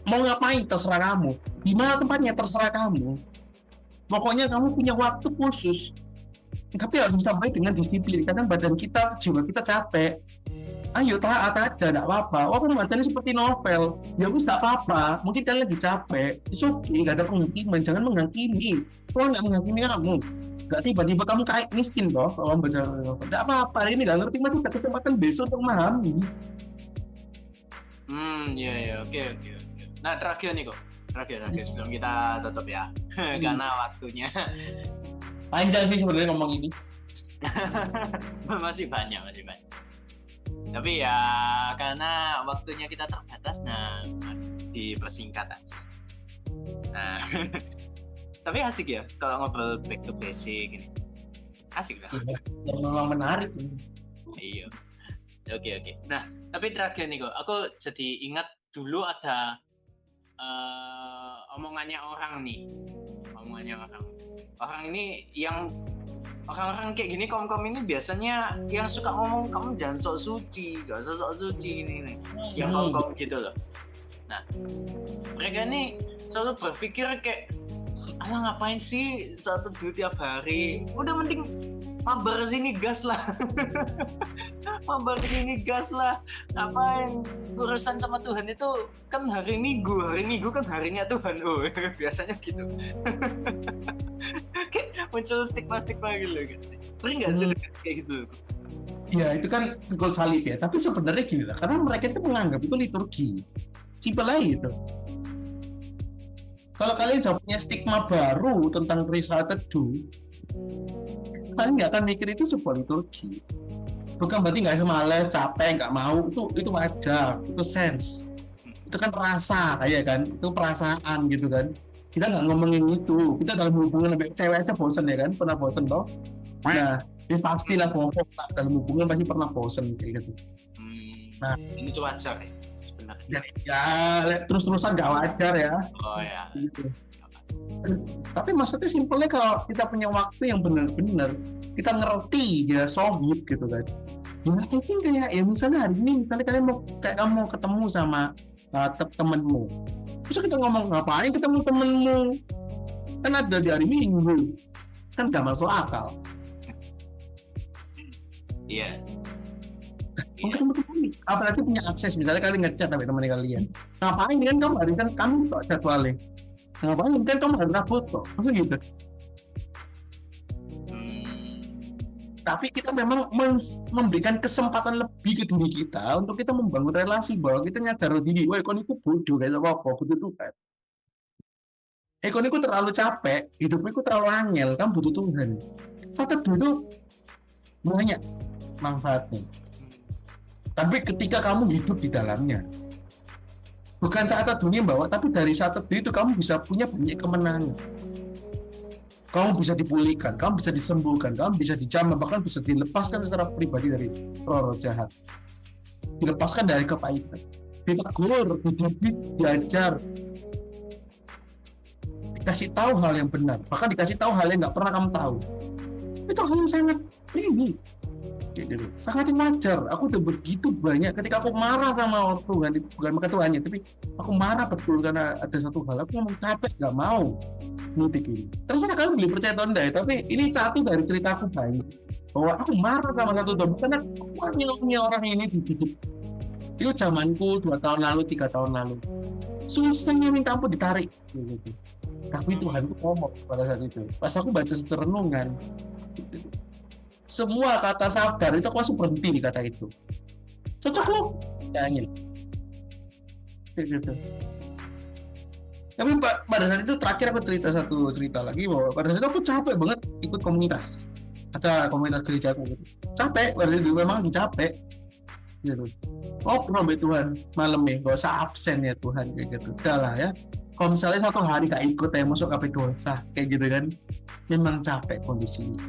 Mau ngapain terserah kamu, di mana tempatnya terserah kamu. Pokoknya kamu punya waktu khusus, tapi harus sampai dengan disiplin. Kadang badan kita, jiwa kita capek. Ayo taat aja, tidak apa-apa. Walaupun bacanya seperti novel, ya wis tidak apa-apa. Mungkin kalian lagi capek, it's okay, nggak ada penghakiman. Jangan menghakimi. Tuhan nggak menghakimi kamu. Nggak tiba-tiba kamu kayak miskin toh kalau baca novel. Tidak apa-apa. Ini nggak ngerti, masih ada kesempatan besok untuk memahami. Iya, oke. Nah terakhir nih kok, terakhir sebelum kita tutup ya, karena waktunya panjang sih sebenarnya ngomong ini. masih banyak. Tapi ya karena waktunya kita terbatas, nah dipersingkat aja. Nah, tapi asik ya kalau ngobrol back to basic gini. Asik lah. Yang memang menarik. Iya. Oke. Nah, tapi terakhir nih kok, aku jadi ingat dulu ada omongannya orang nih. Orang ini yang orang-orang kayak gini, kaum ini biasanya yang suka ngomong kamu jangan sok suci, gak usah sok suci ini. Yang kaum gitu loh. Nah, mereka ini selalu berpikir kayak, alah ngapain sih saat teduh tiap hari? Udah mending mabar sini gas lah. Ngapain urusan sama Tuhan itu kan hari Minggu kan harinya Tuhan. Oh, biasanya gitu. Kayak muncul stigma gitu kan. Sering nggak sih kayak gitu? Ya itu kan gol salib ya, tapi sebenarnya gini lah, karena mereka itu menganggap itu liturgi. Simpel aja gitu. Kalau kalian sudah punya stigma baru tentang risala teduh, kalian nggak akan mikir itu sebuah liturgi. Bukan berarti nggak semalas, capek, nggak mau, itu wajar, itu sense. Itu kan rasa, kayak kan, itu perasaan gitu kan. Kita nggak ngomongin itu, kita dalam hubungan lebih cewek aja bosen ya kan, pernah bosen toh. Nah, ini pastilah pokok dalam hubungan pasti pernah bosen kayak gitu. Nah, ini tuh wajar ya sebenarnya. Ya, terus-terusan nggak wajar ya. Oh ya. Gitu. Tapi maksudnya simpelnya kalau kita punya waktu yang benar-benar kita ngerti dia solid gitu kan. Ya mungkin kayak ya misalnya hari ini kalian mau ketemu sama temenmu. Terus kita ngomong ngapain ketemu temenmu? Kan ada di hari Minggu. Kan gak masuk akal. Iya. Ketemu apalagi punya akses, misalnya kalian ngechat sama teman kalian. Ngapain kan kamu hari kan kamu kok jadwalnya? Ngapain kan kamu harus upload kok? Maksudnya gitu. Tapi kita memang memberikan kesempatan lebih ke diri kita untuk kita membangun relasi, bahwa kita nyadar diri, wah kon itu bodoh kayak apa butuh Tuhan. Kon itu terlalu capek, hidupnya itu terlalu angel, kamu butuh Tuhan. Saat dulu banyak manfaatnya. Tapi ketika kamu hidup di dalamnya, bukan saat dunia bawa, tapi dari saat itu kamu bisa punya banyak kemenangan. Kamu bisa dipulihkan, kamu bisa disembuhkan, kamu bisa dijamah, bahkan bisa dilepaskan secara pribadi dari roh jahat. Dilepaskan dari kepahitan. Ditegur, dididik, diajar. Dikasih tahu hal yang benar, bahkan dikasih tahu hal yang nggak pernah kamu tahu. Itu hal yang sangat ini. Gitu. Sangat wajar. Aku udah begitu banyak ketika aku marah sama Tuhan, bukan maka Tuhannya, tapi aku marah betul karena ada satu hal, aku ngomong capek, nggak mau nutik ini. Terserah kalian beli percaya atau enggak, tapi ini satu dari ceritaku banyak bahwa aku marah sama satu Tuhan karena kuatnya orang ini dididik. Itu zamanku 2 tahun lalu, 3 tahun lalu. Susahnya minta ampun ditarik. Gitu. Tapi Tuhan itu ngomong pada saat itu. Pas aku baca satu renungan, gitu. Semua kata sabar itu aku langsung berhenti di kata itu. Cocok loh, jangan. Gitu. Tapi pada saat itu terakhir aku cerita lagi bahwa pada saat itu aku capek banget ikut komunitas. Ada komunitas gereja aku gitu. Capek, pada saat itu memang capek. Gitu. Oh, sampai Tuhan malam ya, gak usah absen ya Tuhan kayak gitu. Udah lah ya. Kalau misalnya 1 hari gak ikut ya masuk KP dosa kayak gitu kan, memang capek kondisinya.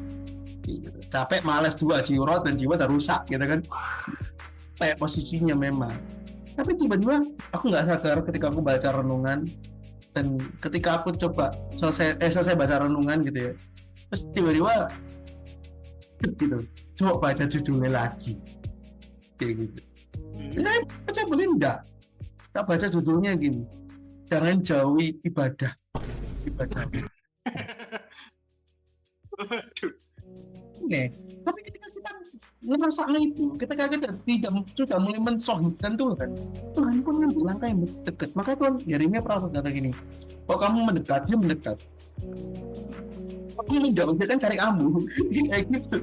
Gitu. Capek, malas, jiwa dan jiwa udah rusak gitu kan, kayak posisinya memang. Tapi tiba-tiba aku nggak sadar ketika aku baca renungan, dan ketika aku coba selesai baca renungan gitu ya, terus tiba-tiba gitu, coba baca judulnya lagi kayak gitu. Nah, baca boleh enggak? Tak baca judulnya gini, jangan jauhi ibadah. Tapi ketika kita ngerasa itu, ketika kita tidak sudah mulai mensohibkan Tuhan pun ngambil langkah yang dekat. Maka Tuhan Yeremia pernah berkata gini, kalau kamu mendekat, dia mendekat. Aku menjauhkan cari kamu. Kayak gitu.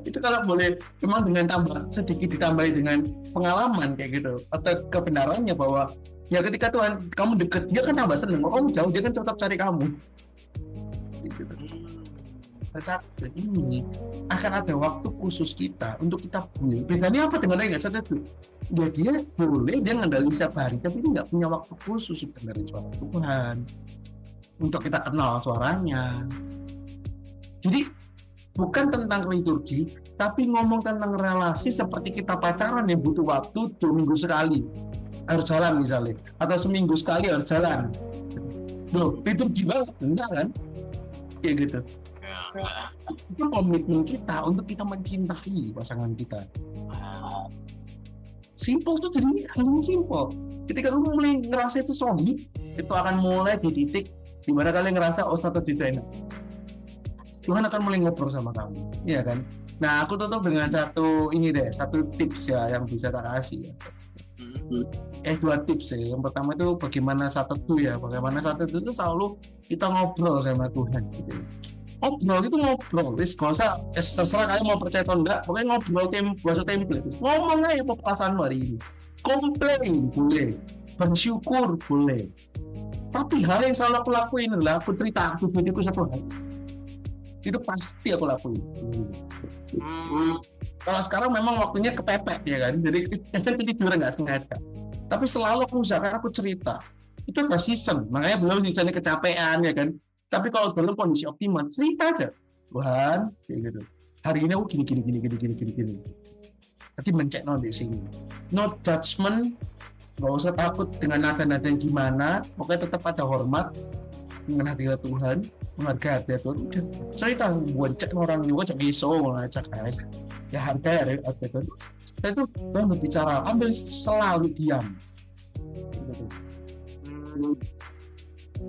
Itu kalau boleh, memang dengan sedikit ditambahi dengan pengalaman kayak gitu, atau kebenarannya bahwa ya ketika Tuhan kamu dekat, dia kan tambah seneng. Kalau kamu jauh, dia kan tetap cari kamu. Gitu. baca ini akan ada waktu khusus kita untuk kita build. Bedanya apa dengan yang nggak sadar tuh? Ya dia boleh dia ngandalin setiap hari, tapi dia nggak punya waktu khusus untuk dengerin suara Tuhan, untuk kita kenal suaranya. Jadi bukan tentang liturgi, tapi ngomong tentang relasi seperti kita pacaran yang butuh waktu 2 minggu sekali harus jalan misalnya, atau seminggu sekali harus jalan. Loh, liturgi banget, enggak kan? Kayak gitu. Itu komitmen kita untuk kita mencintai pasangan kita. Simple tuh, jadi hal yang simple. Ketika lu mulai ngerasa itu solid, itu akan mulai di titik dimana kalian ngerasa oh status tidak enak. Tuhan akan mulai ngobrol sama kamu, iya kan? Nah, aku tutup dengan satu tips ya yang bisa tak kasih ya. 2 tips ya. Yang pertama itu bagaimana saat teduh ya. Bagaimana saat teduh itu selalu kita ngobrol sama Tuhan gitu. Ngobrol, wis gak usah terserah kalian mau percaya atau enggak, pokoknya ngobrol bahasa template. Ngomong aja apa perasaan hari ini. Komplain boleh, bersyukur boleh. Tapi hal yang selalu aku lakuin adalah aku cerita aktivitasku satu hari. Itu pasti aku lakuin. Kalau sekarang memang waktunya kepepet ya kan, jadi tidur nggak sengaja. Tapi selalu aku usahakan aku cerita. Itu udah season, makanya belum seasonnya kecapean ya kan. Tapi kalau dalam kondisi optimal, cerita aja. Tuhan, kayak gitu. Hari ini aku gini. Tapi mencek di sini. No judgment, nggak usah takut dengan nada-nada yang gimana. Pokoknya tetap ada hormat dengan hati Tuhan, menghargai hati Tuhan. Udah, cerita buat cek orang juga cek iso ngajak guys. Ya hargai hati Tuhan. Itu Tuhan berbicara, ambil selalu diam.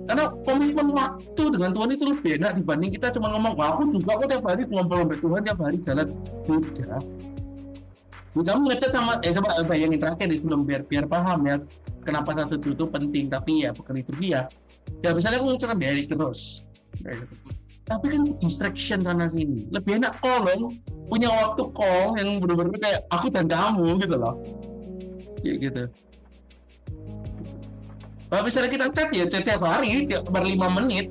Karena komitmen waktu dengan Tuhan itu lebih enak dibanding kita cuma ngomong, wah aku juga kok tiap hari ngobrol sama Tuhan, tiap hari jalan beda. Kamu ngecat sama, coba bayangin terakhir di sebelum biar paham ya kenapa satu itu penting, tapi ya bukan itu dia. Ya misalnya aku ngecat sama Eric terus, tapi kan distraction sana sini. Lebih enak call loh, punya waktu call yang benar-benar kayak aku dan kamu gitu loh, kayak gitu. Kalau misalnya kita chat tiap hari, per 5 menit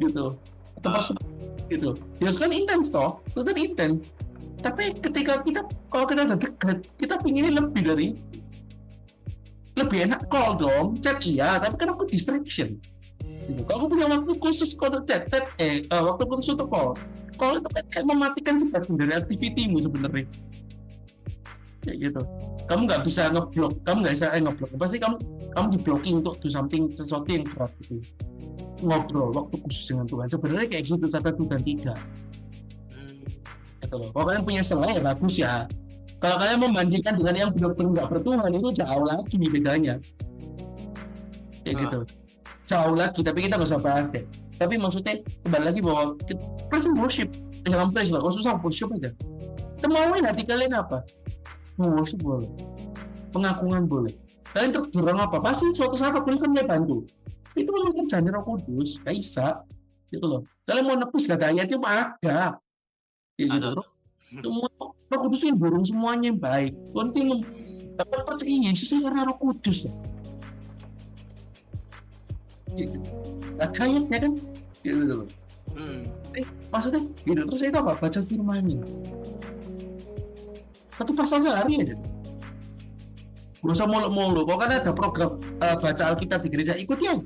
gitu, atau per gitu, ya itu kan intens toh, itu kan intens. Tapi ketika kalau kita udah dekat, kita pinginnya lebih enak call dong, chat iya, tapi kan aku distraction. Gitu. Kalau aku punya waktu khusus kalau chat, waktu khusus untuk call itu kan kayak mematikan sebagian dari aktivitimu sebenarnya. Kayak gitu. Kamu nggak bisa ngeblok, pasti kamu di blocking untuk do sesuatu yang berat gitu. Ngobrol waktu khusus dengan Tuhan sebenarnya kayak gitu, 1, 2, dan 3 gitu loh. Kalau kalian punya selah ya bagus ya. Kalau kalian membandingkan dengan yang benar-benar nggak bertuhan, itu jauh lagi bedanya kayak gitu, jauh lagi. Tapi kita nggak usah bahas deh. Tapi maksudnya kembali lagi bahwa person worship jangan place lah, kalau susah worship aja. Kemauan hati kalian apa? Worship boleh, pengakuan boleh. Kalian terdorong apa? Pasti suatu saat aku kan bantu. Itu memang kerjaan Roh Kudus, Kaisa, gitu loh. Kalian mau nepis gak ayat itu ada, gitu. Roh Kudus yang dorong semuanya yang baik. Penting dapat percaya Yesus karena Roh Kudus. Gitu. Ayatnya kan, gitu loh. Maksudnya, gitu. Terus itu apa? Baca firman-Nya. 1 pasal sehari aja. Gak usah mulu-mulu. Kok kan ada program baca Alkitab di gereja, ikut ya.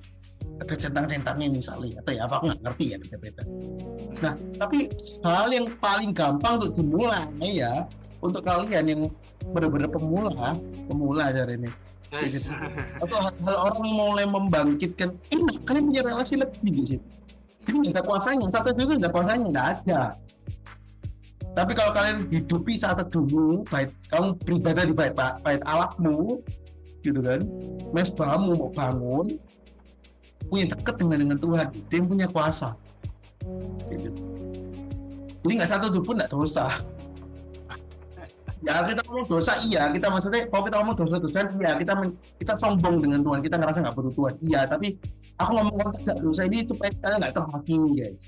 Ada centang-centangnya misalnya, atau ya apa, aku nggak ngerti ya, beda-beda. Nah, tapi hal yang paling gampang untuk dimulai ya, untuk kalian yang benar-benar pemula aja ini. Yes. Atau hal orang mulai membangkitkan, kalian punya relasi lebih di situ. Jadi nggak ada kuasanya, satu itu nggak kuasanya, nggak ada. Tapi kalau kalian hidupi saat teduhmu, baik kamu beribadah di bait Allahmu, gitu kan, mesbahmu mau bangun, punya dekat dengan Tuhan, dia yang punya kuasa. Gitu. Jadi nggak satu pun nggak dosa. Ya kita ngomong dosa iya, kita maksudnya kalau kita ngomong dosa iya, kita sombong dengan Tuhan, kita ngerasa nggak perlu Tuhan, iya. Tapi aku ngomong tidak dosa ini supaya kalian nggak terhakimi guys.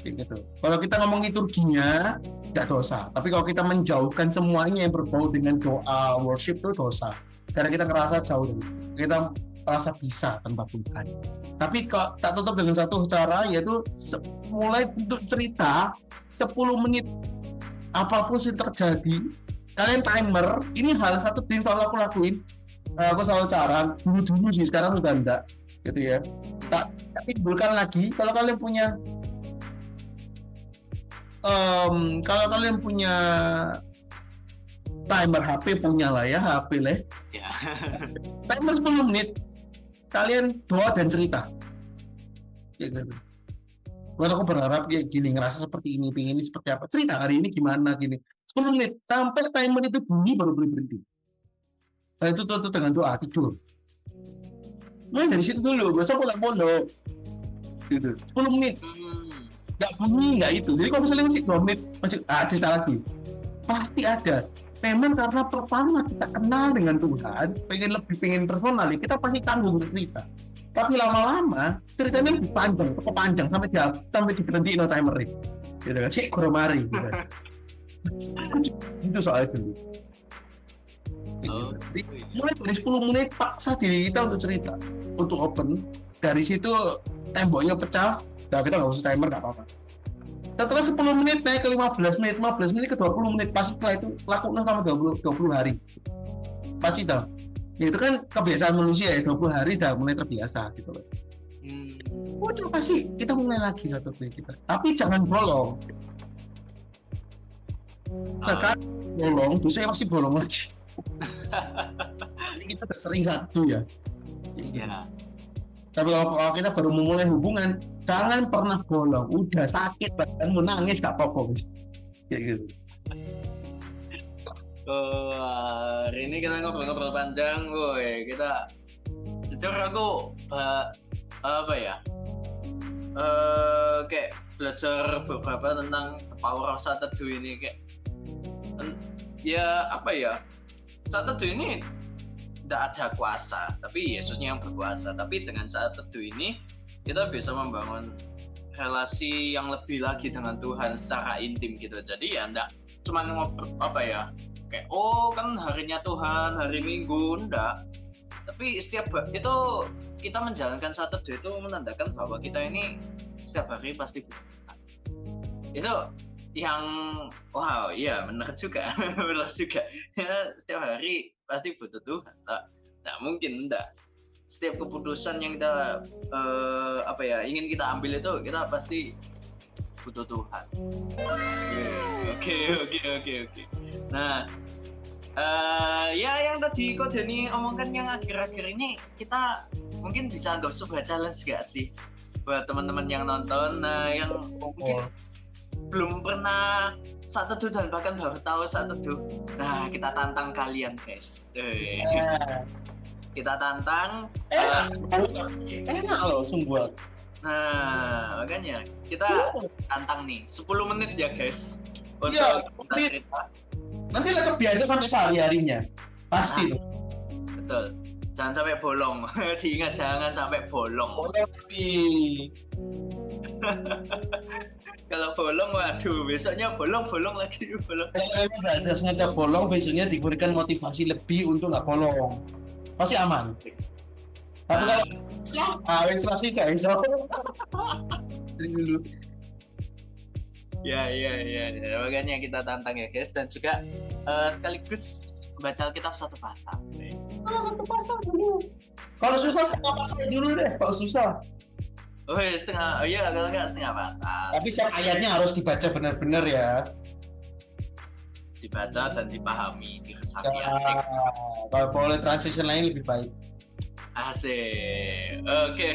Gitu. Kalau kita ngomong liturginya nggak dosa, tapi kalau kita menjauhkan semuanya yang berbau dengan doa worship itu dosa, karena kita ngerasa jauh dari kita rasa bisa tanpa Tuhan. Tapi kok tak tutup dengan satu cara, yaitu mulai untuk cerita 10 menit apapun yang terjadi, kalian timer. Ini hal satu yang selalu aku lakuin. Aku selalu cara dulu sih, sekarang udah enggak gitu ya. Tak timbulkan lagi kalau kalian punya timer HP, punya lah ya HP lah. Ya. Timer 10 menit, kalian doa dan cerita. Ya, gitu. Buat aku berharap kayak gini, ngerasa seperti ini, pingin ini seperti apa, cerita hari ini gimana gini. 10 menit sampai timer itu bunyi baru boleh berhenti. Nah, itu tutup dengan doa, tidur. Mulai dari situ dulu, gak usah bolak-balik. Gitu. 10 menit. Nggak bunyi, nggak itu. Jadi kalau misalnya masih 2 menit, masih cerita lagi. Pasti ada. Memang karena pertama kita kenal dengan Tuhan, pengen personal, ya kita pasti tanggung untuk cerita. Tapi lama-lama ceritanya lebih panjang sampai diberhentiin no timer ini. Gitu kan, cek koromari. Gitu. Itu soal itu. Jadi, mulai dari 10 menit paksa diri kita untuk cerita, untuk open. Dari situ temboknya pecah, nah kita nggak usah timer, nggak apa-apa. Setelah 10 menit naik ke 15 menit ke 20 menit, pasti setelah itu lakukan selama 20 hari. Pasti dah. Ya, itu kan kebiasaan manusia ya, 20 hari dah mulai terbiasa gitu loh. Udah pasti kita mulai lagi satu kita. Tapi jangan bolong. Sekarang bolong, besoknya pasti bolong lagi. Kita udah sering satu ya. Ya. Tapi kalau kita baru memulai hubungan, jangan pernah bolong. Udah sakit bahkan mau nangis gak apa-apa. Kayak gitu. Hari ini kita ngobrol-ngobrol panjang, woy. Kita jujur aku kayak belajar beberapa tentang the power of saat teduh ini, kayak ya apa ya, saat teduh ini tidak ada kuasa, tapi Yesusnya yang berkuasa. Tapi dengan saat teduh ini kita bisa membangun relasi yang lebih lagi dengan Tuhan secara intim gitu. Jadi ya enggak cuma ngobrol kayak kan harinya Tuhan, hari Minggu, enggak. Tapi setiap itu kita menjalankan saat teduh itu menandakan bahwa kita ini setiap hari pasti berdoa. Itu yang wow, iya benar juga. Benar juga. Ya, setiap hari pasti butuh Tuhan. Nah, mungkin enggak. Setiap keputusan yang kita ingin kita ambil itu kita pasti butuh Tuhan. Oke. Nah, ya yang tadi Ko Denny omongkan yang akhir-akhir ini, kita mungkin bisa anggap sebuah challenge gak sih buat teman-teman yang nonton, yang mungkin belum pernah saat teduh dan bahkan baru tahu saat teduh. Nah, kita tantang kalian, guys. Kita tantang. Enak loh, sungguh. Nah, makanya kita tantang nih 10 menit ya, guys. Untuk kita cerita. Nanti lah kebiasa sampai sehari-harinya. Pasti tuh. Betul. Jangan sampai bolong. Diingat, jangan sampai bolong. Kalau bolong, waduh, besoknya bolong lagi. Kalau ada sengaja bolong, besoknya diberikan motivasi lebih untuk nggak bolong. Pasti aman. Tapi kalau isolasi guys, dulu. Ya, makanya kita tantang ya guys, dan juga sekaligus baca Alkitab satu pasal. Satu pasal dulu. Kalau susah setengah pasal dulu deh. Kalau susah. Setengah. Oh iya, kalau nggak setengah pasal. Tapi setiap ayatnya harus dibaca benar-benar ya. Dibaca dan dipahami, diresapi. Kalau boleh transition lain lebih baik. Asik. Oke.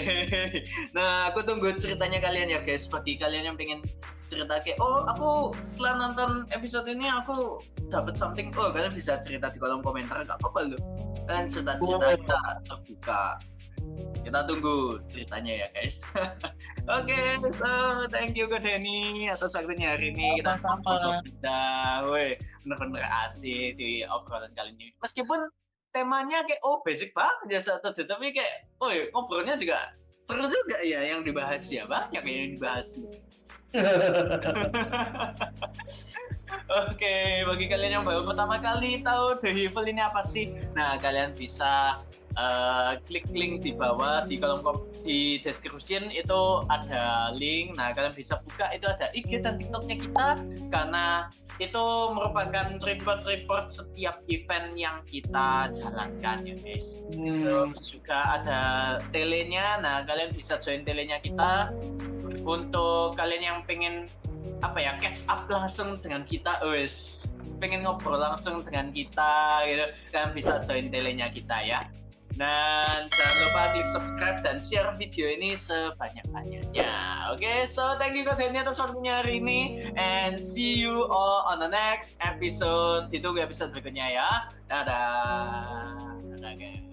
Nah, aku tunggu ceritanya kalian ya guys. Bagi kalian yang pengen cerita kayak, aku setelah nonton episode ini aku dapat something, kalian bisa cerita di kolom komentar, gak apa-apa loh. Kalian cerita-cerita, kita terbuka. Kita tunggu ceritanya ya guys. Oke, so thank you Ko Denny atas waktunya hari ini. Kita sama-sama. Bener-bener asik di obrolan kali ini. Meskipun temanya kayak basic banget ya saat itu, tapi kayak ngobrolnya juga seru juga ya yang dibahas ya, banyak yang dibahas. Oke, bagi kalian yang baru pertama kali tahu The Evil ini apa sih? Nah, kalian bisa klik link di bawah di kolom di description itu ada link. Nah, kalian bisa buka, itu ada IG dan TikToknya kita, karena itu merupakan report setiap event yang kita jalankan ya guys. Terus juga ada telenya. Nah, kalian bisa join telenya kita untuk kalian yang pengen catch up langsung dengan kita, pengen ngobrol langsung dengan kita gitu, kalian bisa join telenya kita ya. Dan jangan lupa klik subscribe dan share video ini sebanyak-banyaknya. Oke, so thank you Kodenya atas waktunya hari ini, and see you all on the next episode. Ditunggu episode berikutnya ya. Dadah. Dadah guys.